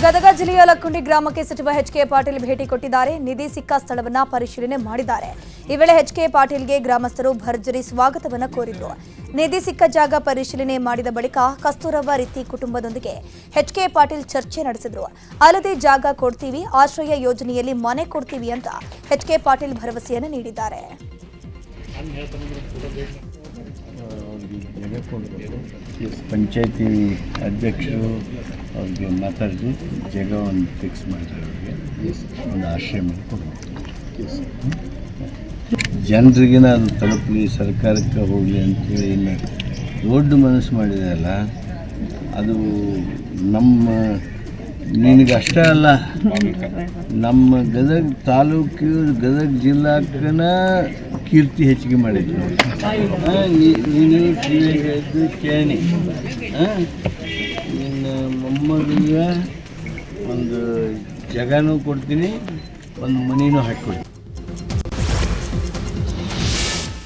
ಗದಗ ಜಿಲ್ಲೆಯ ಲಕ್ಕುಂಡಿ ಗ್ರಾಮಕ್ಕೆ ಸಚಿವ ಎಚ್.ಕೆ. ಪಾಟೀಲ್ ಭೇಟಿ ಕೊಟ್ಟಿದ್ದಾರೆ. ನಿಧಿ ಸಿಕ್ಕ ಸ್ಥಳವನ್ನ ಪರಿಶೀಲನೆ ಮಾಡಿದ್ದಾರೆ. ಈ ವೇಳೆ ಎಚ್.ಕೆ. ಪಾಟೀಲ್ಗೆ ಗ್ರಾಮಸ್ಥರು ಭರ್ಜರಿ ಸ್ವಾಗತವನ್ನ ಕೋರಿದ್ರು. ನಿಧಿ ಸಿಕ್ಕ ಜಾಗ ಪರಿಶೀಲನೆ ಮಾಡಿದ ಬಳಿಕ ಕಸ್ತೂರವ್ವ ರಿತ್ತಿ ಕುಟುಂಬದೊಂದಿಗೆ ಎಚ್.ಕೆ. ಪಾಟೀಲ್ ಚರ್ಚೆ ನಡೆಸಿದ್ರು. ಅಲ್ಲದೆ ಜಾಗ ಕೊಡ್ತೀವಿ, ಆಶ್ರಯ ಯೋಜನೆಯಲ್ಲಿ ಮನೆ ಕೊಡ್ತೀವಿ ಅಂತ ಎಚ್.ಕೆ. ಪಾಟೀಲ್ ಭರವಸೆಯನ್ನು ನೀಡಿದ್ದಾರೆ. ಪಂಚಾಯತಿ ಅಧ್ಯಕ್ಷರು ಅವ್ರಿಗೆ ಮಾತಾಡಿ ಜಾಗವನ್ನು ಫಿಕ್ಸ್ ಮಾಡಿದ್ದಾರೆ. ಅವ್ರಿಗೆ ಒಂದು ಆಶ್ರಯ ಕೊಡಬೇಕು, ಜನರಿಗೆ ಅದು ತಲುಪಲಿ, ಸರ್ಕಾರಕ್ಕೆ ಹೋಗಲಿ ಅಂತೇಳಿ ಇನ್ನು ದೊಡ್ಡ ಮನಸ್ಸು ಮಾಡಿದೆಯಲ್ಲ, ಅದು ನಮ್ಮ ನಿನಗೆ ಅಷ್ಟೇ ಅಲ್ಲ, ನಮ್ಮ ಗದಗ ತಾಲೂಕು ಗದಗ ಜಿಲ್ಲಾಕನ ಕೀರ್ತಿ ಹೆಚ್ಚಿಗೆ ಮಾಡಿದ್ರು. ನೀನು ಕಿವಿಯಾಗಿದ್ದು ಕೇಳಿ, ನಿನ್ನ ಮೊಮ್ಮಗಳಿಗೆ ಒಂದು ಜಾಗನೂ ಕೊಡ್ತೀನಿ, ಒಂದು ಮನೆಯೂ ಹಾಕಿಕೊಡ್ತೀನಿ.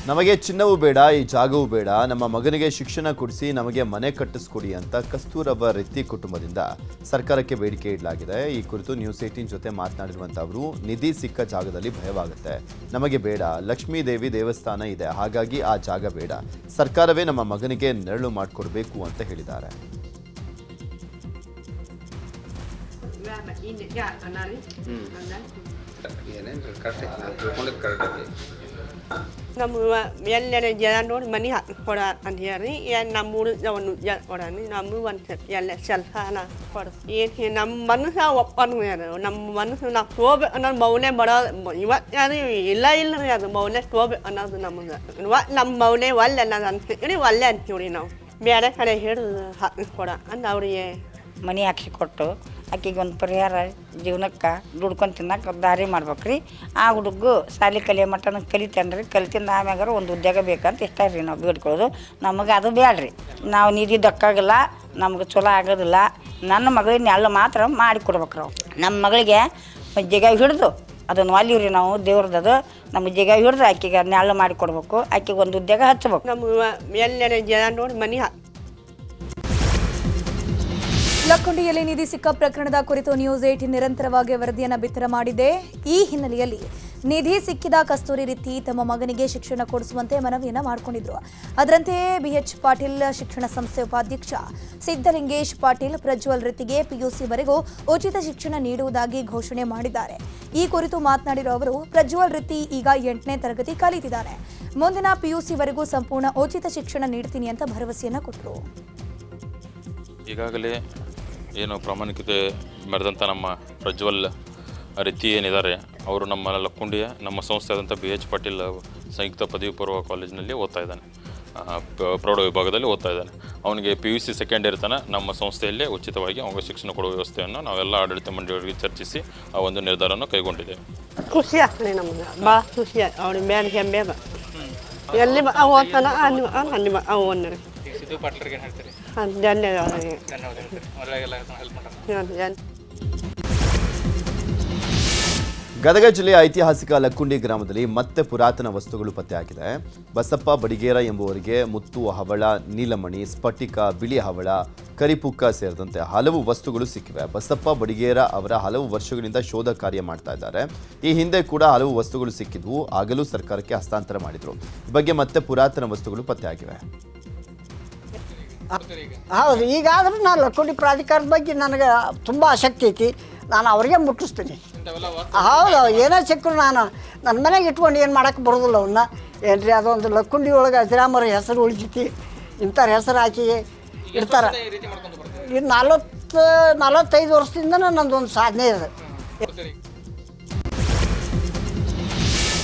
ನಮಗೆ ಚಿನ್ನವೂ ಬೇಡ, ಈ ಜಾಗವೂ ಬೇಡ, ನಮ್ಮ ಮಗನಿಗೆ ಶಿಕ್ಷಣ ಕೊಡಿಸಿ ನಮಗೆ ಮನೆ ಕಟ್ಟಿಸ್ಕೊಡಿ ಅಂತ ಕಸ್ತೂರವ್ವ ರಿತ್ತಿ ಕುಟುಂಬದಿಂದ ಸರ್ಕಾರಕ್ಕೆ ಬೇಡಿಕೆ ಇಡಲಾಗಿದೆ. ಈ ಕುರಿತು ನ್ಯೂಸ್ 18 ಜೊತೆ ಮಾತನಾಡಿರುವಂಥ ಅವರು, ನಿಧಿ ಸಿಕ್ಕ ಜಾಗದಲ್ಲಿ ಭಯವಾಗುತ್ತೆ, ನಮಗೆ ಬೇಡ, ಲಕ್ಷ್ಮೀ ದೇವಿ ದೇವಸ್ಥಾನ ಇದೆ, ಹಾಗಾಗಿ ಆ ಜಾಗ ಬೇಡ, ಸರ್ಕಾರವೇ ನಮ್ಮ ಮಗನಿಗೆ ನೆರಳು ಮಾಡಿಕೊಡ್ಬೇಕು ಅಂತ ಹೇಳಿದ್ದಾರೆ. ನಮ್ಮ ಎಲ್ಲರ ಜನ ನೋಡಿ ಮನೆ ಕೊಡ ಅಂತ ಹೇಳಿ ನಮ್ಮ ಊರು ಕೊಡನಿ, ನಮ್ಮ ಒಂದು ಎಲ್ಲ ಸಲ್ಫಾನ ಕೊಡ ಏನು ನಮ್ಮ ಮನಸ್ಸು ಒಪ್ಪಂದು, ನಮ್ಮ ಮನಸ್ಸು ನಾವು ತೋಬೇಕು ಅನ್ನೋದು ಮೌಲ್ಯ ಬರೋದು ಇವತ್ತು ಇಲ್ಲ ಇಲ್ಲ ರೀ, ಅದು ಮೌಲ್ಯ ತೋಬೇಕು ಅನ್ನೋದು ನಮಗೆ ನಮ್ಮ ಮೌಲ್ಯ ಒಲ್ಲೆ ಅನ್ನೋದು ಅಂತೀವಿ, ಒಲ್ಲೆ ಅಂತೀವಿ ನಾವು. ಬೇರೆ ಕಡೆ ಹಿಡಿದು ಹಾಕಿ ಕೊಡ ಅಂದು ಅವ್ರಿಗೆ ಮನೆ ಹಾಕಿ ಕೊಟ್ಟು ಆಕೆಗೆ ಒಂದು ಪರಿಹಾರ ಜೀವನಕ್ಕೆ ದುಡ್ಕೊಂಡು ತಿನ್ನಕ್ಕೆ ದಾರಿ ಮಾಡ್ಬೇಕ್ರಿ. ಆ ಹುಡುಗು ಶಾಲೆ ಕಲಿಯೋ ಮಟ್ಟನ ಕಲಿತಾನ್ರಿ, ಕಲಿತಿಂದ ಆಮ್ಯಾಗಾರ ಒಂದು ಉದ್ಯೋಗ ಬೇಕಂತ ಇಷ್ಟ ರೀ ನಾವು ಬೇಡ್ಕೊಳ್ಳೋದು. ನಮಗೆ ಅದು ಬೇಡ್ರಿ, ನಾವು ನಿಧಿ ದಕ್ಕಾಗಲ್ಲ, ನಮ್ಗೆ ಚಲೋ ಆಗೋದಿಲ್ಲ. ನನ್ನ ಮಗಳಿನ ಎಲ್ಲ ಮಾತ್ರ ಮಾಡಿ ಕೊಡ್ಬೇಕ್ರಿ ನಾವು. ನಮ್ಮ ಮಗಳಿಗೆ ಜಗ ಹಿಡಿದು ಅದನ್ನು ಒಲಿವ್ರಿ ನಾವು, ದೇವ್ರದ್ದು ನಮ್ಗೆ ಜಗ ಹಿಡಿದು ಆಕೆಗೆ ನೆಳ್ಳು ಮಾಡಿ ಕೊಡ್ಬೇಕು, ಆಕೆಗೆ ಒಂದು ಉದ್ಯೋಗ ಹಚ್ಬೇಕು. ನಮ್ಮ ಎಲ್ಲರ ಜನ ನೋಡಿ ಮನೆ ಲಕ್ಕುಂಡಿಯಲ್ಲಿ ನಿಧಿ ಸಿಕ್ಕ ಪ್ರಕರಣದ ಕುರಿತು ನ್ಯೂಸ್ 18 ನಿರಂತರವಾಗಿ ವರದಿಯನ್ನು ಬಿತ್ತರ ಮಾಡಿದೆ. ಈ ಹಿನ್ನೆಲೆಯಲ್ಲಿ ನಿಧಿ ಸಿಕ್ಕಿದ ಕಸ್ತೂರಿ ರಿತ್ತಿ ತಮ್ಮ ಮಗನಿಗೆ ಶಿಕ್ಷಣ ಕೊಡಿಸುವಂತೆ ಮನವಿಯನ್ನ ಮಾಡಿಕೊಂಡಿದ್ರು. ಅದರಂತೆಯೇ ಬಿಎಚ್ ಪಾಟೀಲ್ ಶಿಕ್ಷಣ ಸಂಸ್ಥೆ ಉಪಾಧ್ಯಕ್ಷ ಸಿದ್ದಲಿಂಗೇಶ್ ಪಾಟೀಲ್ ಪ್ರಜ್ವಲ್ ರಿತ್ತಿಗೆ ಪಿಯುಸಿವರೆಗೂ ಉಚಿತ ಶಿಕ್ಷಣ ನೀಡುವುದಾಗಿ ಘೋಷಣೆ ಮಾಡಿದ್ದಾರೆ. ಈ ಕುರಿತು ಮಾತನಾಡಿರುವ ಅವರು, ಪ್ರಜ್ವಲ್ ರಿತ್ತಿ ಈಗ 8ನೇ ತರಗತಿ ಕಲಿತಿದ್ದಾನೆ, ಮುಂದಿನ ಪಿಯುಸಿವರೆಗೂ ಸಂಪೂರ್ಣ ಉಚಿತ ಶಿಕ್ಷಣ ನೀಡ್ತೀನಿ ಅಂತ ಭರವಸೆಯನ್ನ ಕೊಟ್ಟರು. ಈಗಾಗಲೇ ಏನು ಪ್ರಾಮಾಣಿಕತೆ ಮೆರೆದಂಥ ನಮ್ಮ ಪ್ರಜ್ವಲ್ ರಿತ್ತಿ ಏನಿದ್ದಾರೆ, ಅವರು ನಮ್ಮ ಲಕ್ಕುಂಡಿಯ ನಮ್ಮ ಸಂಸ್ಥೆ ಆದಂಥ BH ಪಾಟೀಲ್ ಸಂಯುಕ್ತ ಪದವಿ ಪೂರ್ವ ಕಾಲೇಜಿನಲ್ಲಿ ಓದ್ತಾ ಇದ್ದಾನೆ, ಪ್ರೌಢ ವಿಭಾಗದಲ್ಲಿ ಓದ್ತಾ ಇದ್ದಾನೆ. ಅವನಿಗೆ PUC ಸೆಕೆಂಡ್ ಇಯರ್ ತನಕ ನಮ್ಮ ಸಂಸ್ಥೆಯಲ್ಲೇ ಉಚಿತವಾಗಿ ಅವನಿಗೆ ಶಿಕ್ಷಣ ಕೊಡುವ ವ್ಯವಸ್ಥೆಯನ್ನು ನಾವೆಲ್ಲ ಆಡಳಿತ ಮಂಡಳಿಯವರಿಗೆ ಚರ್ಚಿಸಿ ಆ ಒಂದು ನಿರ್ಧಾರವನ್ನು ಕೈಗೊಂಡಿದ್ದೇವೆ. ಖುಷಿ ಆಗ್ತದೆ ನಮ್ಗೆ, ಭಾಳ ಖುಷಿ ಅವ್ರಿಗೆ ಬೇಡ ಹೆಮ್ಮೆ ಎಲ್ಲಿ ಅವು ಓದ್ತಾನ ಅಲ್ಲಿ ಅವು ಒಂದ್ರಿ ಗದಗ ಜಿಲ್ಲೆಯ ಐತಿಹಾಸಿಕ ಲಕ್ಕುಂಡಿ ಗ್ರಾಮದಲ್ಲಿ ಮತ್ತೆ ಪುರಾತನ ವಸ್ತುಗಳು ಪತ್ತೆಯಾಗಿದೆ. ಬಸಪ್ಪ ಬಡಿಗೇರ ಎಂಬುವರಿಗೆ ಮುತ್ತು, ಹವಳ, ನೀಲಮಣಿ, ಸ್ಫಟಿಕ, ಬಿಳಿ ಹವಳ, ಕರಿಪುಕ್ಕ ಸೇರಿದಂತೆ ಹಲವು ವಸ್ತುಗಳು ಸಿಕ್ಕಿವೆ. ಬಸಪ್ಪ ಬಡಿಗೇರ ಅವರ ಹಲವು ವರ್ಷಗಳಿಂದ ಶೋಧ ಕಾರ್ಯ ಮಾಡ್ತಾ ಇದ್ದಾರೆ. ಈ ಹಿಂದೆ ಕೂಡ ಹಲವು ವಸ್ತುಗಳು ಸಿಕ್ಕಿದ್ವು, ಆಗಲೂ ಸರ್ಕಾರಕ್ಕೆ ಹಸ್ತಾಂತರ ಮಾಡಿದ್ರು. ಈ ಬಗ್ಗೆ ಮತ್ತೆ ಪುರಾತನ ವಸ್ತುಗಳು ಪತ್ತೆಯಾಗಿವೆ. ಹೌದು, ಈಗಾದರೂ ನಾನು ಲಕ್ಕುಂಡಿ ಪ್ರಾಧಿಕಾರದ ಬಗ್ಗೆ ನನಗೆ ತುಂಬ ಆಸಕ್ತಿ ಐತಿ, ನಾನು ಅವ್ರಿಗೆ ಮುಟ್ಟಿಸ್ತೀನಿ. ಹೌದು, ಏನೋ ಸಿಕ್ಕರು ನಾನು ನನ್ನ ಮನೆಗೆ ಇಟ್ಕೊಂಡು ಏನು ಮಾಡೋಕ್ಕೆ ಬರೋದಿಲ್ಲ ಅವನ್ನ. ಏನ್ರಿ ಅದೊಂದು ಲಕ್ಕುಂಡಿ ಒಳಗೆ ಅಜರಾಮರ ಹೆಸರು ಉಳಿತೈತಿ, ಇಂಥವ್ರ ಹೆಸರು ಹಾಕಿ ಇಡ್ತಾರೆ. ಇದು 45 ವರ್ಷದಿಂದ ನನ್ನದೊಂದು ಸಾಧನೆ ಇದೆ.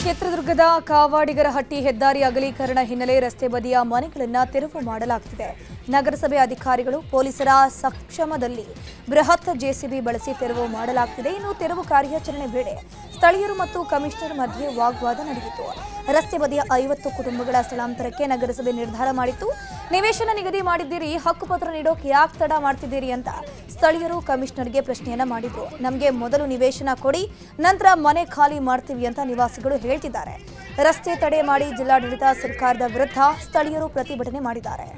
ಚಿತ್ರದುರ್ಗದ ಕಾವಾಡಿಗರಹಟ್ಟಿ ಹೆದ್ದಾರಿ ಅಗಲೀಕರಣ ಹಿನ್ನೆಲೆ ರಸ್ತೆ ಬದಿಯ ಮನೆಗಳನ್ನು ತೆರವು ಮಾಡಲಾಗುತ್ತಿದೆ. ನಗರಸಭೆ ಅಧಿಕಾರಿಗಳು ಪೊಲೀಸರ ಸಕ್ಷಮದಲ್ಲಿ ಬೃಹತ್ ಜೆಸಿಬಿ ಬಳಸಿ ತೆರವು ಮಾಡಲಾಗುತ್ತಿದೆ. ಇನ್ನು ತೆರವು ಕಾರ್ಯಾಚರಣೆ ವೇಳೆ ಸ್ಥಳೀಯರು ಮತ್ತು ಕಮಿಷನರ್ ಮಧ್ಯೆ ವಾಗ್ವಾದ ನಡೆಯಿತು. ರಸ್ತೆ ಬದಿಯ 50 ಕುಟುಂಬಗಳ ಸ್ಥಳಾಂತರಕ್ಕೆ ನಗರಸಭೆ ನಿರ್ಧಾರ ಮಾಡಿತ್ತು. ನಿವೇಶನ ನಿಗದಿ ಮಾಡಿದ್ದೀರಿ, ಹಕ್ಕುಪತ್ರ ನೀಡೋಕೆ ಯಾಕೆ ತಡ ಮಾಡ್ತಿದ್ದೀರಿ ಅಂತ ಸ್ಥಳೀಯರು ಕಮಿಷನರ್ಗೆ ಪ್ರಶ್ನೆಯನ್ನ ಮಾಡಿದ್ರು. ನಮಗೆ ಮೊದಲು ನಿವೇಶನ ಕೊಡಿ, ನಂತರ ಮನೆ ಖಾಲಿ ಮಾಡ್ತೀವಿ ಅಂತ ನಿವಾಸಿಗಳು ಹೇಳ್ತಿದ್ದಾರೆ. ರಸ್ತೆ ತಡೆ ಮಾಡಿ ಜಿಲ್ಲಾಡಳಿತ ಸರ್ಕಾರದ ವಿರುದ್ಧ ಸ್ಥಳೀಯರು ಪ್ರತಿಭಟನೆ ಮಾಡಿದ್ದಾರೆ.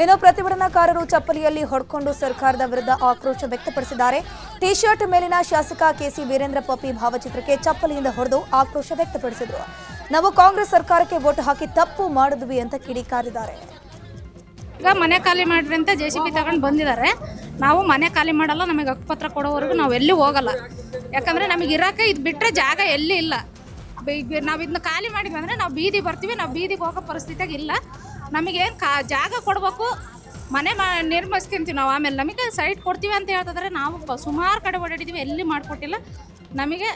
ಇನ್ನು ಪ್ರತಿಭಟನಾಕಾರರು ಚಪ್ಪಲಿಯಲ್ಲಿ ಹೊಡ್ಕೊಂಡು ಸರ್ಕಾರದ ವಿರುದ್ಧ ಆಕ್ರೋಶ ವ್ಯಕ್ತಪಡಿಸಿದ್ದಾರೆ. ಟಿ ಶರ್ಟ್ ಮೇಲಿನ ಶಾಸಕ ಕೆಸಿ ವೀರೇಂದ್ರ ಪಪ್ಪಿ ಭಾವಚಿತ್ರಕ್ಕೆ ಚಪ್ಪಲಿಯಿಂದ ಹೊಡೆದು ಆಕ್ರೋಶ ವ್ಯಕ್ತಪಡಿಸಿದರು. ನಾವು ಕಾಂಗ್ರೆಸ್ ಸರ್ಕಾರಕ್ಕೆ ವೋಟ್ ಹಾಕಿ ತಪ್ಪು ಮಾಡಿದ್ವಿ ಅಂತ ಕಿಡಿಕಾರಿದ್ದಾರೆ. ಈಗ ಮನೆ ಖಾಲಿ ಮಾಡ್ರಿ ಅಂತ JCB ತಗೊಂಡು ಬಂದಿದ್ದಾರೆ. ನಾವು ಮನೆ ಖಾಲಿ ಮಾಡಲ್ಲ, ನಮಗೆ ಹಕ್ಕುಪತ್ರ ಕೊಡೋವರೆಗೂ ನಾವು ಎಲ್ಲಿ ಹೋಗಲ್ಲ. ಯಾಕಂದರೆ ನಮಗೆ ಇರೋಕೆ ಇದು ಬಿಟ್ಟರೆ ಜಾಗ ಎಲ್ಲಿ ಇಲ್ಲ. ನಾವು ಇದನ್ನ ಖಾಲಿ ಮಾಡಿದ್ವಿ ಅಂದರೆ ನಾವು ಬೀದಿ ಬರ್ತೀವಿ, ನಾವು ಬೀದಿಗೆ ಹೋಗೋ ಪರಿಸ್ಥಿತಿಯಾಗ ಇಲ್ಲ. ನಮಗೇನು ಜಾಗ ಕೊಡಬೇಕು, ಮನೆ ನಿರ್ಮಿಸ್ಕೊಂತೀವಿ ನಾವು. ಆಮೇಲೆ ನಮಗೆ ಸೈಟ್ ಕೊಡ್ತೀವಿ ಅಂತ ಹೇಳ್ತಿದ್ರೆ ನಾವು ಸುಮಾರು ಕಡೆ ಓಡಾಡಿದ್ದೀವಿ, ಎಲ್ಲಿ ಮಾಡಿಕೊಟ್ಟಿಲ್ಲ. ನಮಗೆ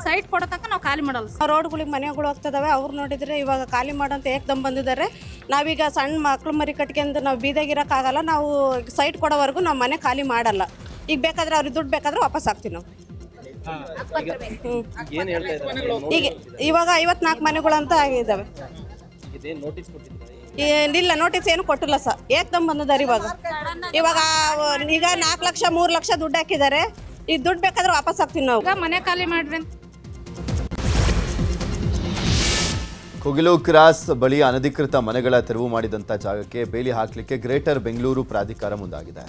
ಸೈಟ್ ಕೊಡೋ ತನಕ ನಾವು ಖಾಲಿ ಮಾಡಲ್ಲ. ರೋಡ್ಗಳಿಗೆ ಮನೆಗಳು ಹೋಗ್ತದವೆ, ಅವ್ರು ನೋಡಿದರೆ ಇವಾಗ ಖಾಲಿ ಮಾಡೋಂತ ಏಕ್ದಮ್ ಬಂದಿದ್ದಾರೆ. ನಾವೀಗ ಸಣ್ಣ ಮಕ್ಳು ಮರಿ ಕಟ್ಕೊಂಡು ನಾವು ಬೀದಾಗಿರೋಕ್ಕಾಗಲ್ಲ. ನಾವು ಸೈಟ್ ಕೊಡೋವರೆಗೂ ನಾವು ಮನೆ ಖಾಲಿ ಮಾಡಲ್ಲ. ಈಗ ಬೇಕಾದರೆ ಅವ್ರಿಗೆ ದುಡ್ಡು ಬೇಕಾದ್ರೆ ವಾಪಸ್ ಹಾಕ್ತೀವಿ ನಾವು. ಈಗ ಇವಾಗ 54 ಮನೆಗಳಂತ ಆಗಿದ್ದಾವೆ. ಇಲ್ಲ, ನೋಟಿಸ್ ಏನು ಕೊಟ್ಟಿಲ್ಲ ಸರ್, ಏಕ್ದಮ್ ಬಂದಿದ್ದಾರೆ. ಇವಾಗ 4 ಲಕ್ಷ 3 ಲಕ್ಷ ದುಡ್ಡು ಹಾಕಿದ್ದಾರೆ. ಈ ದುಡ್ಡು ಬೇಕಾದ್ರೆ ವಾಪಸ್ ಹಾಕ್ತೀವಿ ನಾವು. ಈಗ ಮನೆ ಖಾಲಿ ಮಾಡ್ರಿ. ಕುಗಿಲು ಕ್ರಾಸ್ ಬಳಿ ಅನಧಿಕೃತ ಮನೆಗಳ ತೆರವು ಮಾಡಿದಂಥ ಜಾಗಕ್ಕೆ ಬೇಲಿ ಹಾಕಲಿಕ್ಕೆ ಗ್ರೇಟರ್ ಬೆಂಗಳೂರು ಪ್ರಾಧಿಕಾರ ಮುಂದಾಗಿದೆ.